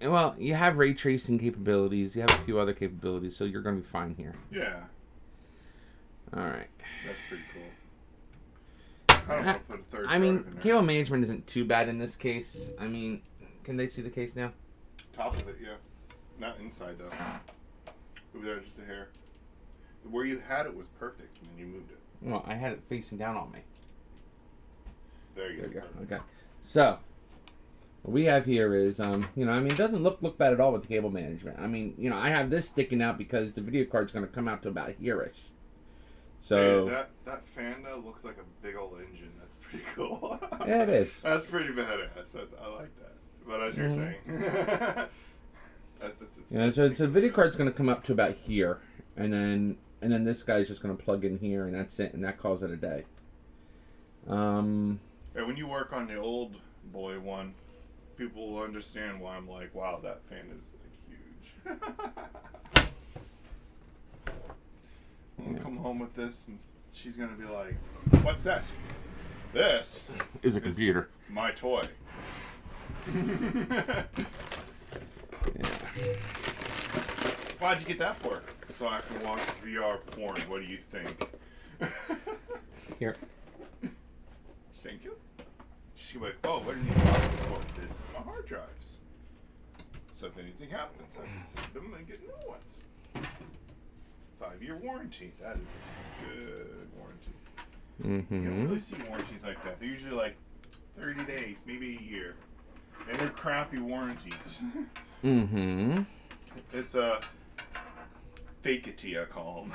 Well, you have ray tracing capabilities. You have a few other capabilities, so you're going to be fine here. Yeah. Alright. That's pretty cool. I don't want to put a third I mean, drive in there. cable management isn't too bad in this case. I mean, can they see the case now? Top of it, yeah. Not inside, though. Over there, just a hair. Where you had it was perfect, and then you moved it. Well, I had it facing down on me. There you go. Okay. So, what we have here is, you know, I mean, it doesn't look bad at all with the cable management. I mean, you know, I have this sticking out because the video card's going to come out to about here-ish. So hey, that fan though looks like a big old engine. That's pretty cool. Yeah, it is. That's pretty badass. I like that. But as you're saying, you know, so the video card's going to come up to about here, and then this guy's just going to plug in here, and that's it, and that calls it a day. And when you work on the old boy one, people will understand why I'm like, wow, that fan is like huge. I'm gonna come home with this, and she's gonna be like, "What's that?" This is a computer. My toy. Yeah. Why'd you get that for? So I can watch VR porn. What do you think? Here. Thank you. She's like, "Oh, what do you need boxes for?" This is my hard drives. So if anything happens, I can send them and get new ones. 5-year warranty. That is a good warranty. Mm-hmm. You don't really see warranties like that. They're usually like 30 days, maybe a year. And they're crappy warranties. Mm-hmm. It's a fake-it-y, I call them.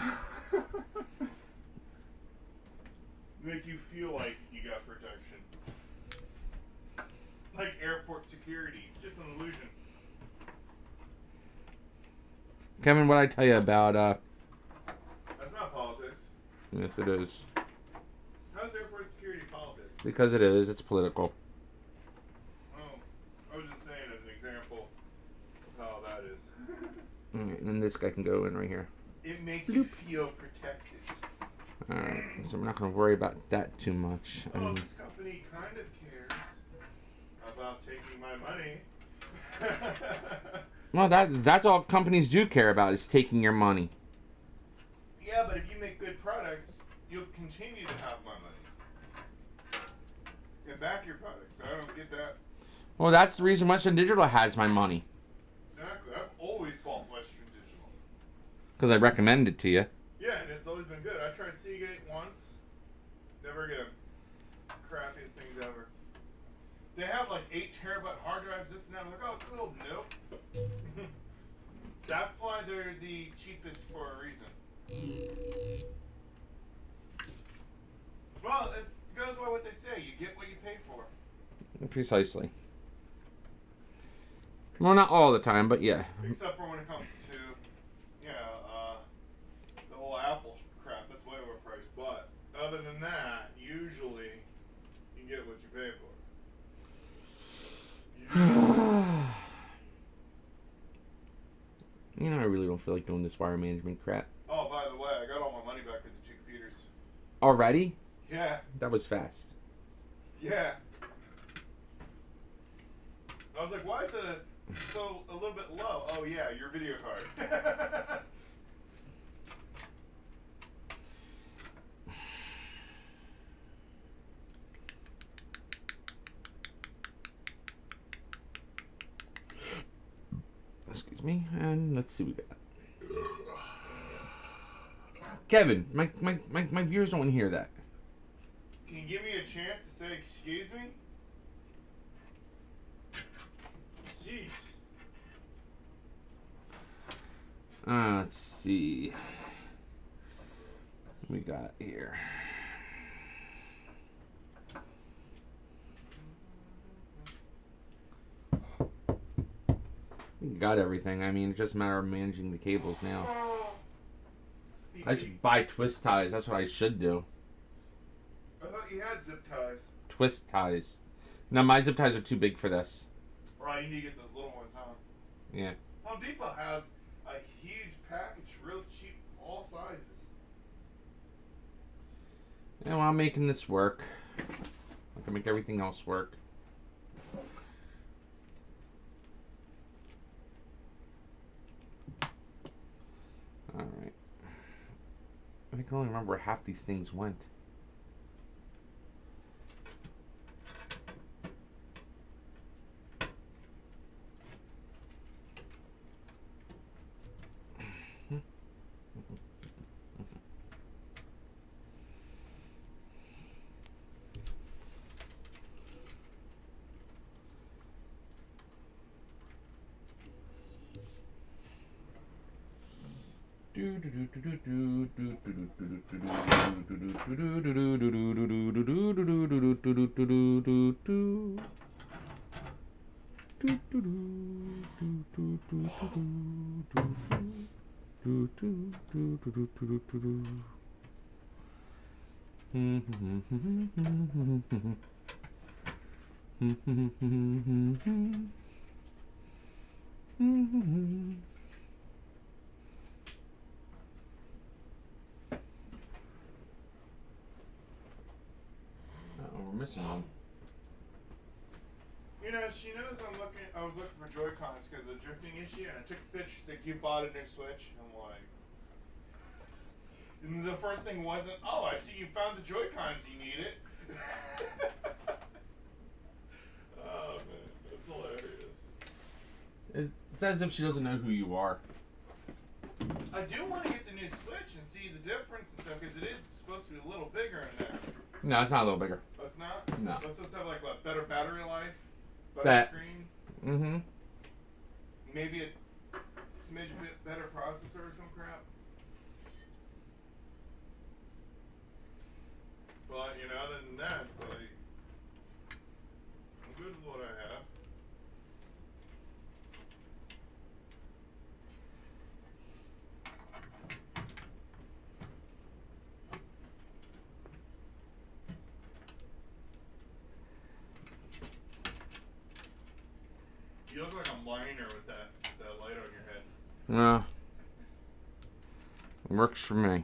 Make you feel like you got protection. Like airport security. It's just an illusion. Kevin, what I tell you about, That's not politics. yes it is. How's airport security politics? Because it is, it's political. Oh, I was just saying as an example of how that is. Alright, and then this guy can go in right here. It makes you feel protected. Alright, so we're not going to worry about that too much. Oh, this company kind of cares about taking my money. Well, that's all companies do care about is taking your money. Yeah, but if you make good products, you'll continue to have my money. Get back your products. I don't get that. Well, that's the reason Western Digital has my money. Exactly. I've always bought Western Digital. Because I recommend it to you. Yeah, and it's always been good. I tried Seagate once. Never again. Crappiest things ever. They have like 8 terabyte hard drives, this and that. I'm like, oh, cool. Nope. That's why they're the cheapest for a reason. Well, it goes by what they say. You get what you pay for. Precisely. Well, not all the time, but yeah. Except for when it comes to, the whole Apple crap. That's way overpriced. But other than that, usually you get what you pay for. You know, I really don't feel like doing this wire management crap. Oh, by the way, I got all my money back with the 2 computers. Already? Yeah. That was fast. Yeah. I was like, why is it so a little bit low? Oh yeah, your video card. Excuse me, and let's see what we got. Kevin, my viewers don't want to hear that. Can you give me a chance to say excuse me? Jeez. Let's see. What we got here. We got everything. I mean, it's just a matter of managing the cables now. I should buy twist ties. That's what I should do. I thought you had zip ties. Twist ties. No, my zip ties are too big for this. Right, you need to get those little ones, huh? Yeah. Home Depot has a huge package, real cheap, all sizes. Yeah, well, I'm making this work. to make everything else work. Alright. I can only remember where half these things went. We're missing one. You know, she knows I was looking for Joy-Cons because of the drifting issue, and I took a picture. She's like, "You bought a new Switch?" I'm like, and the first thing wasn't, "Oh, I see you found the Joy-Cons you needed." Oh man, that's hilarious. It's as if she doesn't know who you are. I do want to get the new Switch and see the difference and stuff because it is supposed to be a little bigger in there. No, it's not a little bigger. Oh, it's not? No. It's supposed to have like what, better battery life? Better screen? Mm-hmm. Maybe a smidge bit better processor or some crap? But, you know, other than that, it's like, I'm good with what I have. You look like a miner with that light on your head. No. It works for me.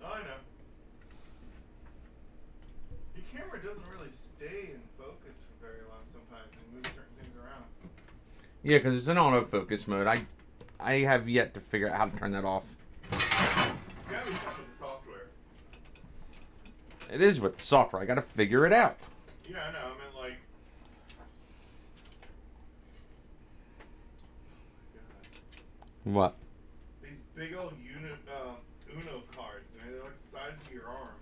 Oh, I know. Your camera doesn't really stay in focus for very long sometimes and move certain things around. Yeah, because it's in autofocus mode. I have yet to figure out how to turn that off. It's gotta be something with the software. It is with the software. I got to figure it out. Yeah, I know. I mean, like... What? These big old Uno cards, man. They're like the size of your arm.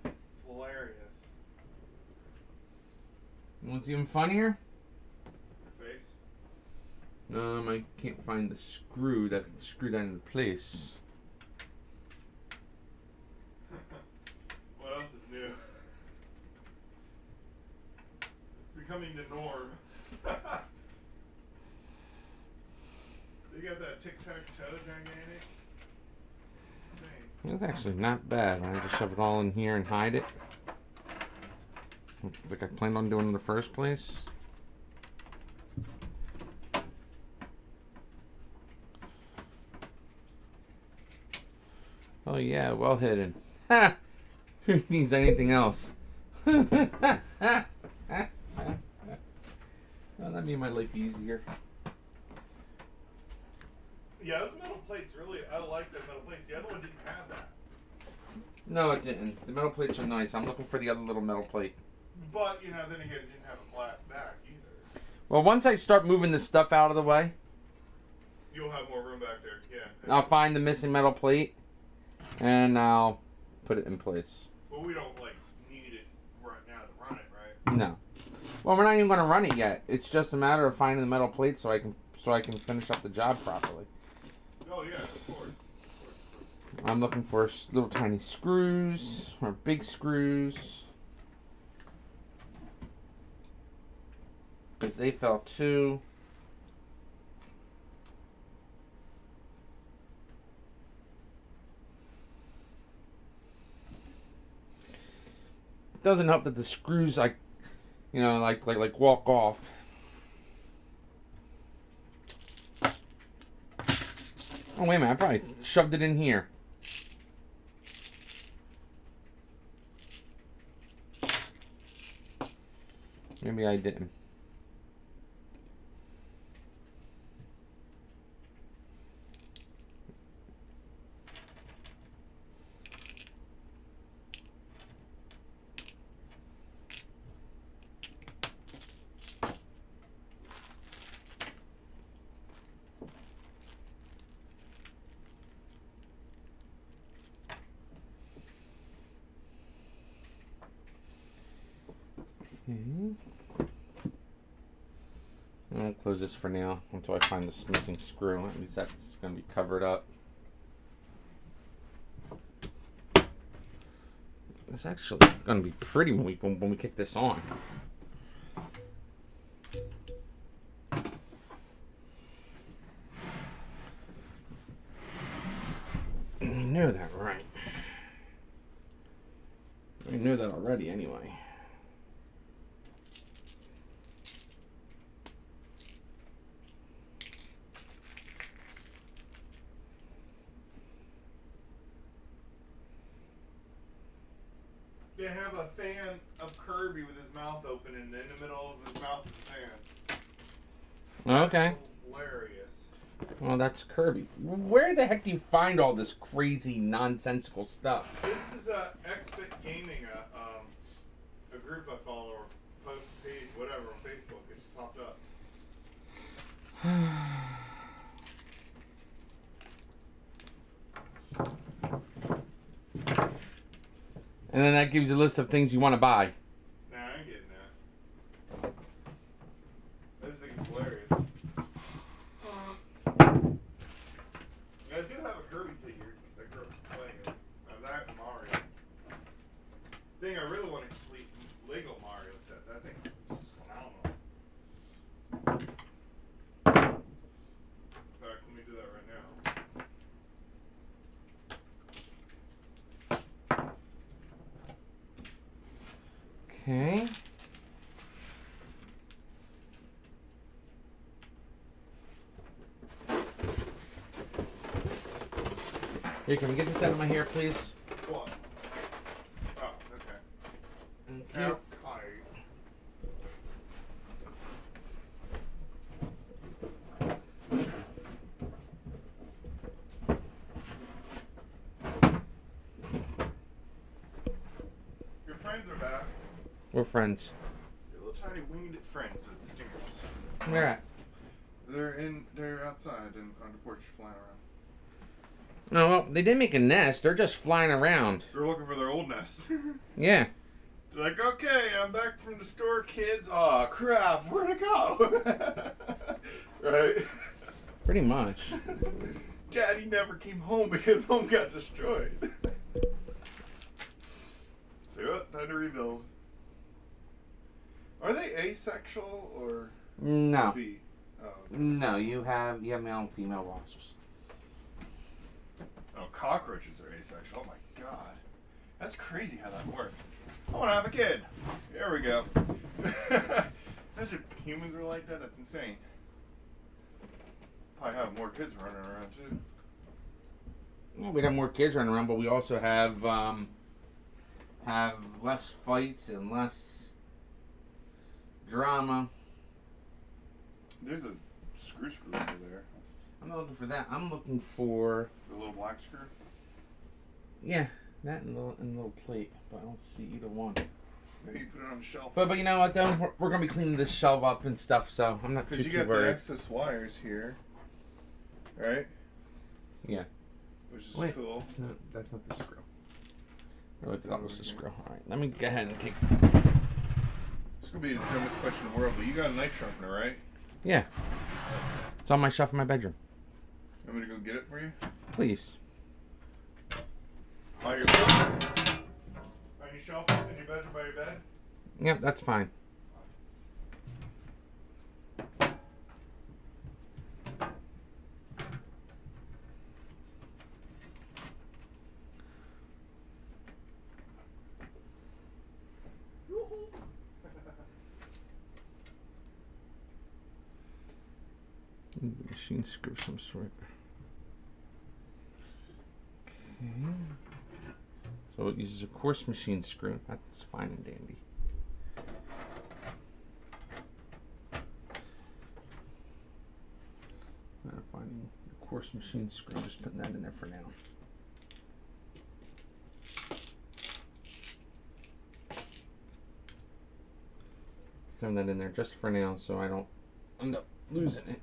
It's hilarious. What's even funnier? Your face? I can't find the screw that can screw that into place. What else is new? It's becoming the norm. You got that tic-tac-toe gigantic? Insane. It's actually not bad. I just shove it all in here and hide it. Like I planned on doing in the first place. Oh yeah, well hidden. Ha! Who needs anything else? Well, that made my life easier. Yeah, those metal plates really, I like those metal plates. The other one didn't have that. No, it didn't. The metal plates are nice. I'm looking for the other little metal plate. But, you know, then again, it didn't have a glass back either. Well, once I start moving this stuff out of the way, You'll have more room back there, yeah. I'll find the missing metal plate, and I'll put it in place. But we don't, like, need it right now to run it, right? No. Well, we're not even going to run it yet. It's just a matter of finding the metal plate so I can finish up the job properly. Oh, yeah, of course. I'm looking for little tiny screws or big screws, because they fell too. Doesn't help that the screws like walk off. Oh wait a minute, I probably shoved it in here. Maybe I didn't. I'll close this for now until I find this missing screw. At least that's going to be covered up. It's actually going to be pretty when we kick this on. I know that, right? I knew that already anyway. They have a fan of Kirby with his mouth open, and in the middle of his mouth is a fan. Okay. That's hilarious. Well, that's Kirby. Where the heck do you find all this crazy, nonsensical stuff? This is Xbit Gaming, a group I follow, or post page, whatever, on Facebook. It just popped up. And then that gives you a list of things you want to buy. Nah, I ain't getting that. I just think it's hilarious. Yeah, I do have a Kirby figure since I grew up playing it. That and Mario. Thing I really want to complete is Lego Mario set. That thing's just phenomenal. In fact, let me do that right now. Okay. Here, can we get this out of my hair, please? What? Oh, okay. Thank Now, you. your friends are back. We're friends. Your little tiny winged friends with stingers. Where at? They're outside and on the porch flying around. No, well, they didn't make a nest. They're just flying around. They're looking for their old nest. Yeah. They're like, okay, I'm back from the store, kids. Aw, crap, where'd it go? Right? Pretty much. Daddy never came home because home got destroyed. So, time to rebuild. Are they asexual or No. B? Oh, okay. No, you have male and female wasps. Oh, cockroaches are asexual. Oh my god. That's crazy how that works. I want to have a kid. There we go. Imagine humans are like that. That's insane. Probably have more kids running around too. Well, we'd have more kids running around, but we also have less fights and less drama. There's a screw over there. I'm not looking for that. I'm looking for The little black screw. that and the little plate, but I don't see either one. Maybe you put it on the shelf. But you know what though? We're gonna be cleaning this shelf up and stuff, so I'm not Because too you got the worried. excess wires here, right? Yeah. Which is Wait. cool. No, that's not the screw. I looked that was the screw. All right, let me go ahead and take. It's gonna be the dumbest question in the world, but you got a knife sharpener, right? Yeah. It's on my shelf in my bedroom. Want me to go get it for you? Please. On your shelf? On your shelf in your bedroom by your bed? Yep, that's fine. Machine screw of some sort. Okay. So it uses a coarse machine screw. That's fine and dandy. Geforce machine screw. I'm just putting that in there for now. Throwing that in there just for now so I don't end up losing it.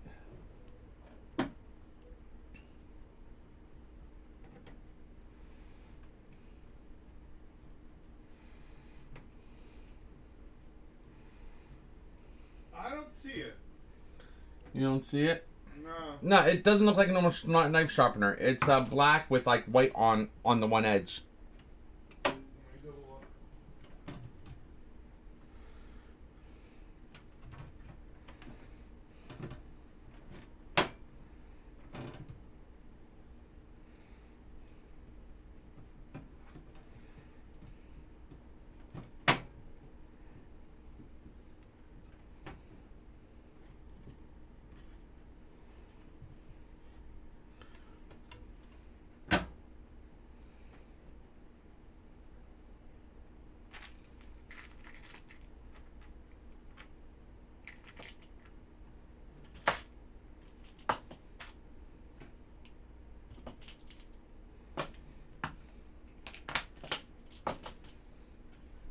I don't see it. You don't see it? No. No, it doesn't look like a normal knife sharpener. It's black with like white on the one edge. Let me go look.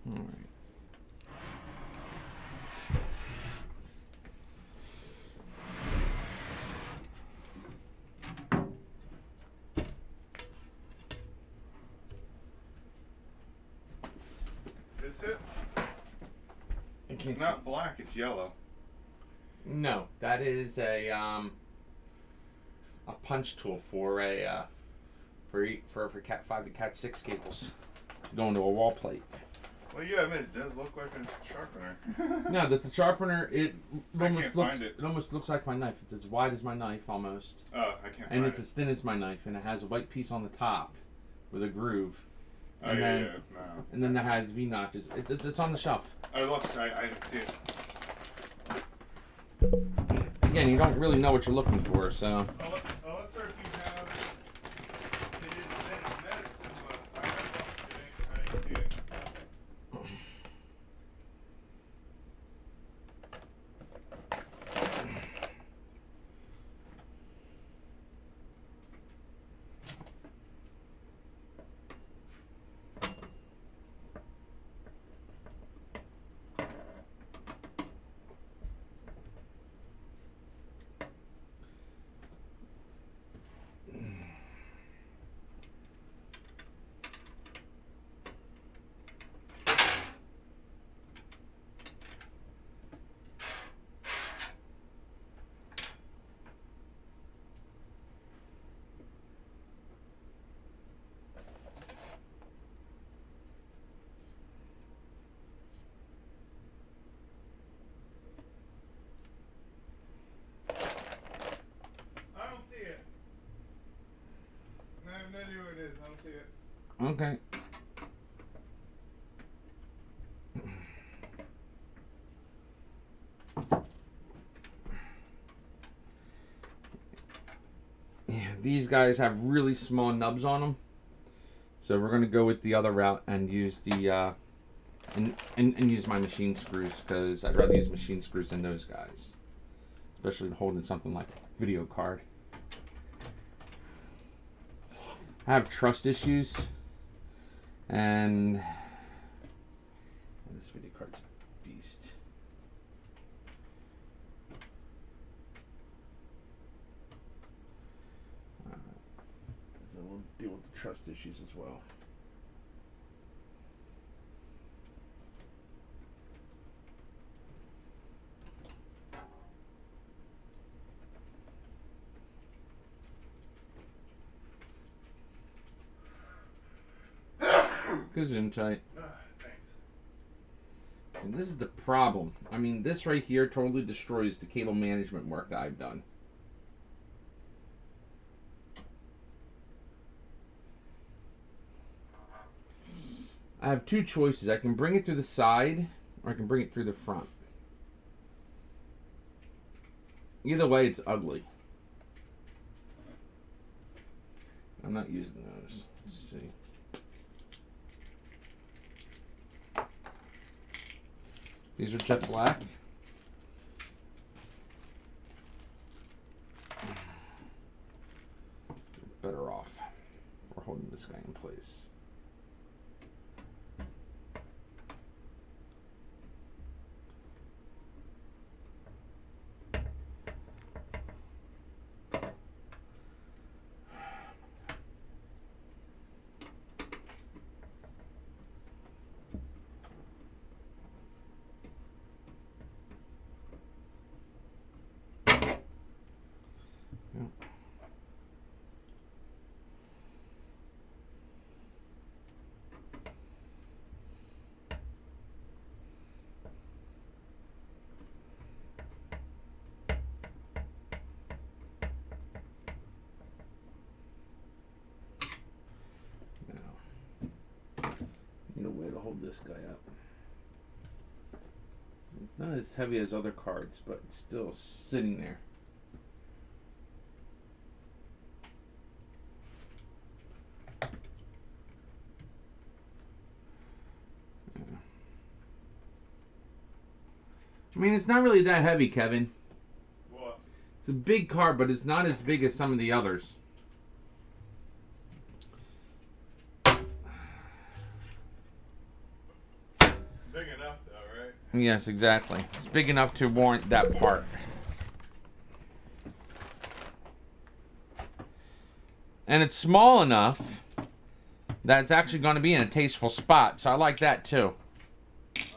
All right. Is it? It's It's not black, it's yellow. No, that is a punch tool for Cat 5 to Cat 6 cables going to a wall plate. Well, yeah, I mean, it does look like a sharpener. No, the sharpener I can't find it. It almost looks like my knife. It's as wide as my knife almost, Oh, I can't and find it's it. as thin as my knife, and it has a white piece on the top with a groove. Oh, and yeah, then, yeah, no. And then it has V notches. It's on the shelf. I looked, I didn't see it. Again, you don't really know what you're looking for, so. Unless if you have, they didn't medicine, but I didn't see it. I have no idea what it is. I don't see it. Okay. Yeah, these guys have really small nubs on them, so we're gonna go with the other route and use the and use my machine screws, because I'd rather use machine screws than those guys, especially holding something like a video card. I have trust issues, and this video card's a beast. So we'll deal with the trust issues as well. Goes in tight. Thanks. And this is the problem. I mean, this right here totally destroys the cable management work that I've done. I have two choices. I can bring it through the side, or I can bring it through the front. Either way, it's ugly. I'm not using those. Let's see. These are jet black. holding this guy in place. Need a way to hold this guy up. It's not as heavy as other cards, but it's still sitting there. I mean, it's not really that heavy, Kevin. What? It's a big card, but it's not as big as some of the others. Big enough, though, right? Yes, exactly. It's big enough to warrant that part. And it's small enough that it's actually going to be in a tasteful spot. So I like that too. That's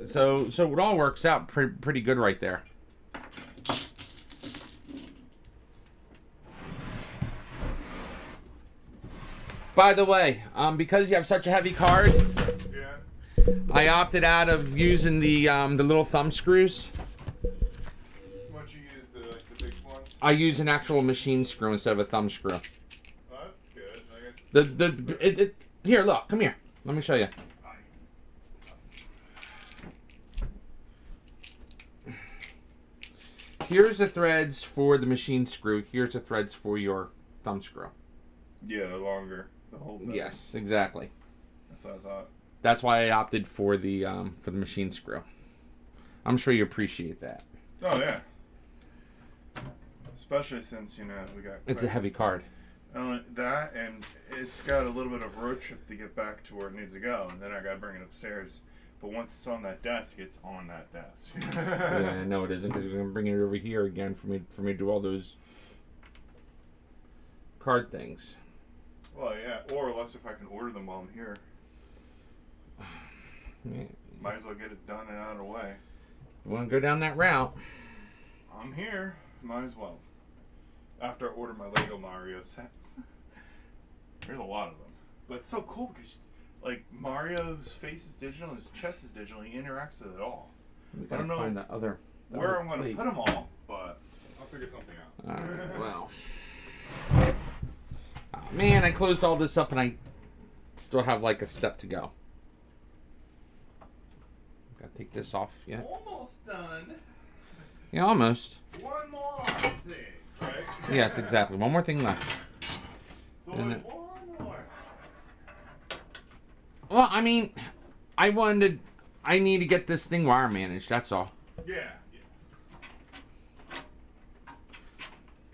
good. So it all works out pretty good right there. By the way, because you have such a heavy card, Yeah. I opted out of using the little thumb screws. What you use, the big ones? I use an actual machine screw instead of a thumb screw. Oh, that's good. I guess. Here, look, come here. Let me show you. Here's the threads for the machine screw. Here's the threads for your thumb screw. Yeah, the longer. The whole thing. Yes, exactly. That's what I thought. That's why I opted for the machine screw. I'm sure you appreciate that. Oh yeah. Especially since we got. It's a heavy card. That, and it's got a little bit of road trip to get back to where it needs to go, and then I gotta bring it upstairs. But once it's on that desk, it's on that desk. Yeah, no, it isn't, because we're gonna bring it over here again for me to do all those card things. Well, yeah, or unless if I can order them while I'm here. Yeah. Might as well get it done and out of the way. You want to go down that route? I'm here. Might as well. After I order my Lego Mario set. There's a lot of them. But it's so cool because, like, Mario's face is digital and his chest is digital and he interacts with it all. I don't know find that other where I'm going to put them all, but I'll figure something out. Alright, well. Oh, man, I closed all this up and I still have like a step to go. Gotta take this off yet. Almost done. Yeah, almost. One more thing, right? Yes, exactly. One more thing left. So one more. Well, I mean, I need to get this thing wire managed, that's all. Yeah.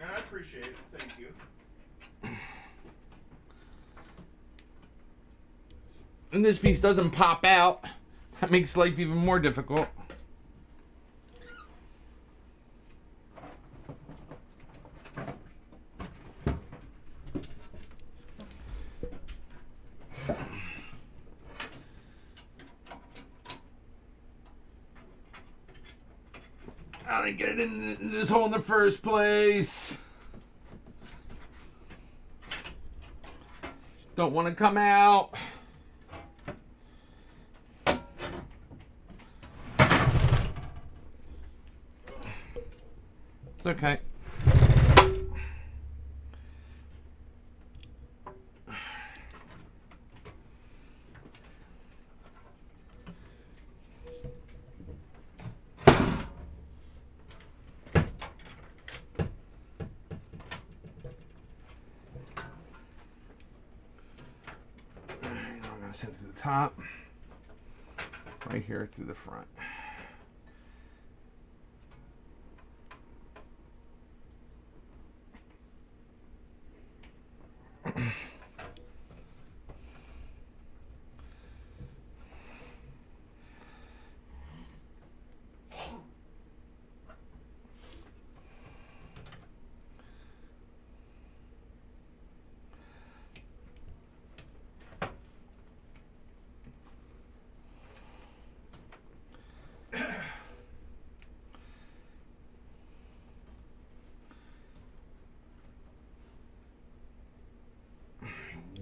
And I appreciate it. Thank you. And this piece doesn't pop out. That makes life even more difficult. I didn't get it in this hole in the first place. Don't want to come out. It's okay. I'm going to send it to the top, right here through the front.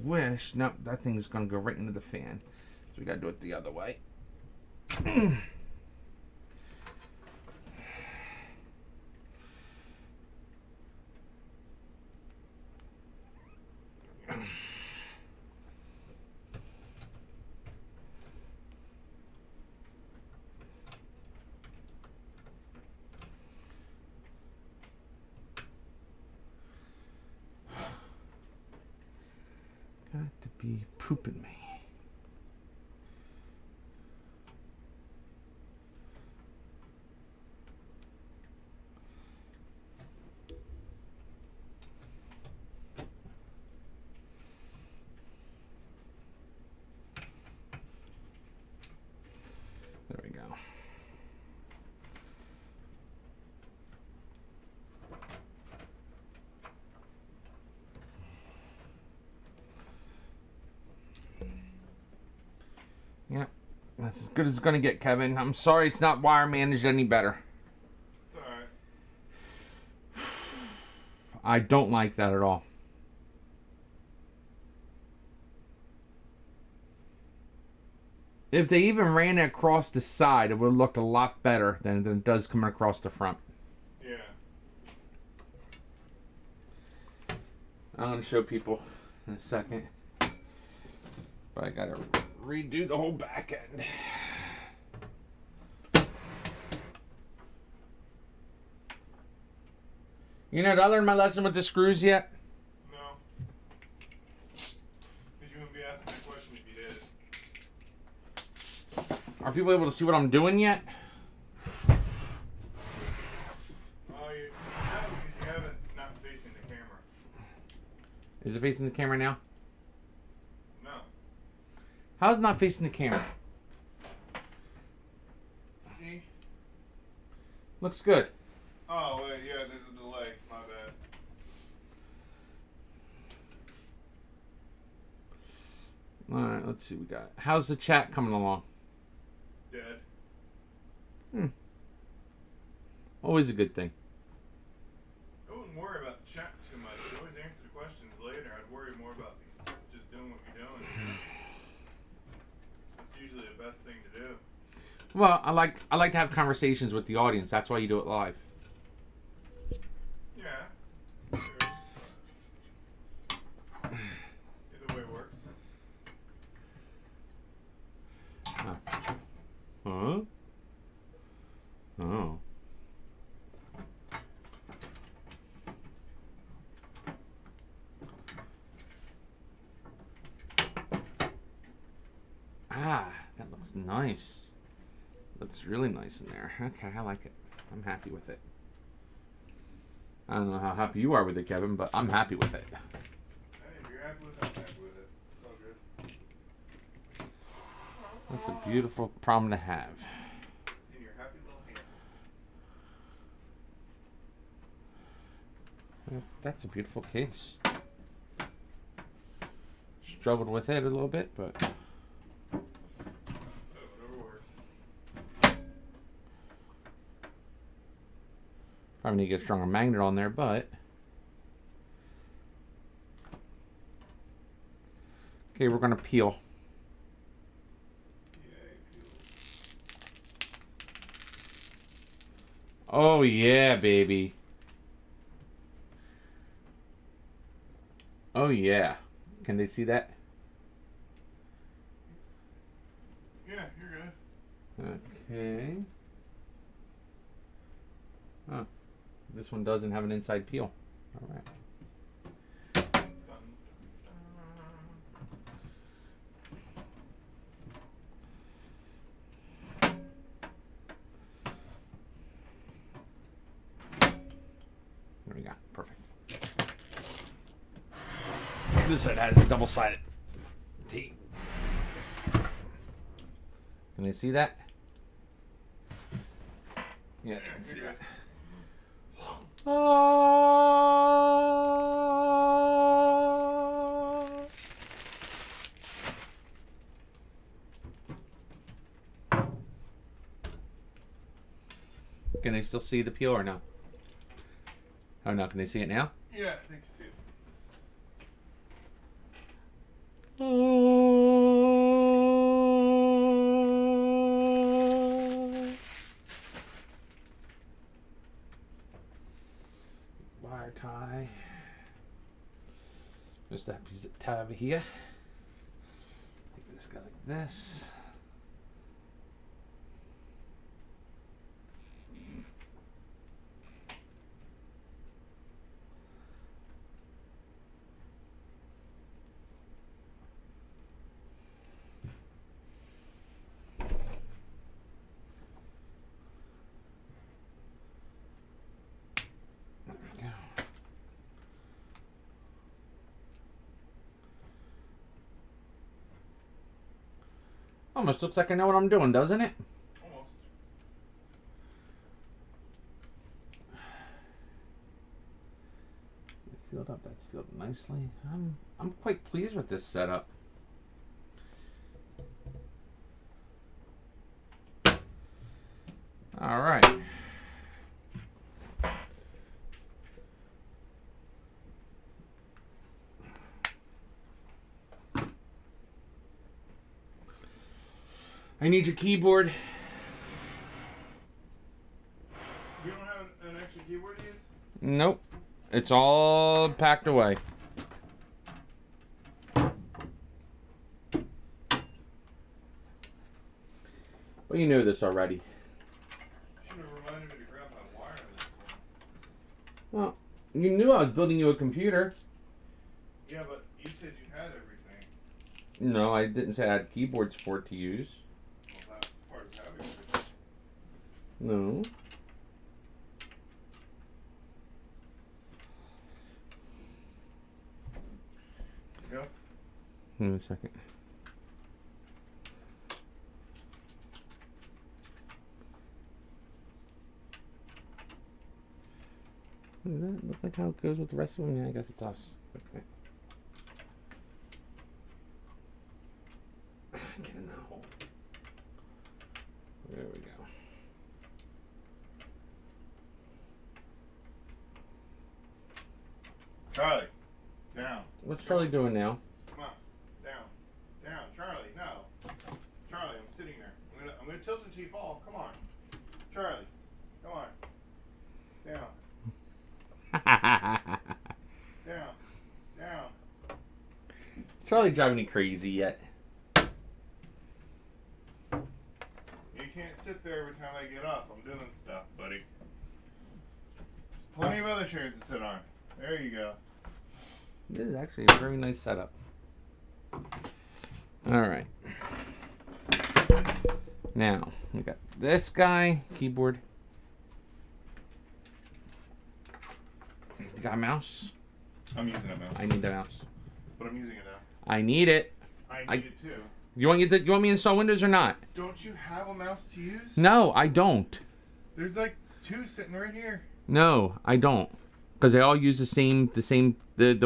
wish. Nope, that thing is going to go right into the fan. So we got to do it the other way. Got to be pooping me. There we go. Yep, that's as good as it's gonna get, Kevin. I'm sorry it's not wire managed any better. It's alright. I don't like that at all. If they even ran it across the side, it would have looked a lot better than it does coming across the front. Yeah. I'm gonna show people in a second, but I gotta redo the whole back end. You know, did I learn my lesson with the screws yet? No. Because you wouldn't be asking that question if you did. Are people able to see what I'm doing yet? Oh, you have it not facing the camera. Is it facing the camera now? No. How's it not facing the camera? See? Looks good. Oh, wait, yeah, there's a delay. My bad. Alright, let's see what we got. How's the chat coming along? Dead. Always a good thing. I wouldn't worry about the chat too much. You always answer the questions later. I'd worry more about just doing what you're doing. That's usually the best thing to do. Well, I like to have conversations with the audience. That's why you do it live. Yeah. Sure. Either way works. Huh? Oh. Ah, that looks nice. Looks really nice in there. Okay, I like it. I'm happy with it. I don't know how happy you are with it, Kevin, but I'm happy with it. Hey, if you're happy with it, I'm happy with it. It's all good. That's a beautiful problem to have. It's in your happy little hands. That's a beautiful case. Struggled with it a little bit, but Whatever works. probably need to get a stronger magnet on there, but okay, we're gonna peel. Oh yeah, baby. Oh yeah. Can they see that? Yeah, you're good. Okay. Oh, this one doesn't have an inside peel. All right. There we go. Perfect. This side has a double-sided tape. Can they see that? Yeah, they can see that. Can they still see the peel or no? Oh no, can they see it now? Yeah, I think you see it. Wire tie. Just that zip tab here. Take this guy like this. Almost looks like I know what I'm doing, doesn't it? Almost. Sealed up. That's sealed nicely. I'm quite pleased with this setup. All right. I need your keyboard. You don't have an extra keyboard to use? Nope. It's all packed away. Well, you know this already. You should have reminded me to grab my wire on this one. Well, you knew I was building you a computer. Yeah, but you said you had everything. No, I didn't say I had keyboards for it to use. Well, that's part of having everything. No. Yep. Give me a second. Does that look like how it goes with the rest of them? Yeah, I guess it does. Okay. Get in that hole. There we go. Charlie, down. What's Charlie doing now? Come on, down, down. Charlie, no. Charlie, I'm sitting there. I'm gonna tilt until you fall. Come on, Charlie, come on. Down, down, down. Charlie driving me crazy yet? You can't sit there every time I get up. I'm doing stuff, buddy. There's plenty of other chairs to sit on. There you go. This is actually a very nice setup. Alright. Now, we got this guy, keyboard. You got a mouse? I'm using a mouse. I need the mouse. But I'm using it now. I need it. I need it too. You want me to install Windows or not? Don't you have a mouse to use? No, I don't. There's like two sitting right here. No, I don't. Because they all use the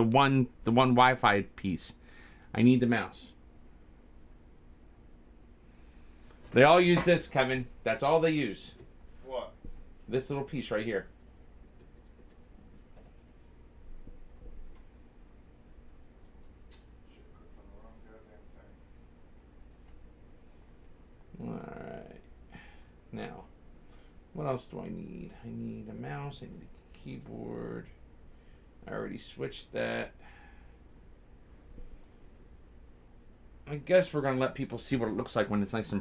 one Wi-Fi piece. I need the mouse. They all use this, Kevin. That's all they use. What? This little piece right here. Shit, clicked on the wrong goddamn thing. Alright. Now, what else do I need? I need a mouse. I need a keyboard. I already switched that. I guess we're going to let people see what it looks like when it's nice and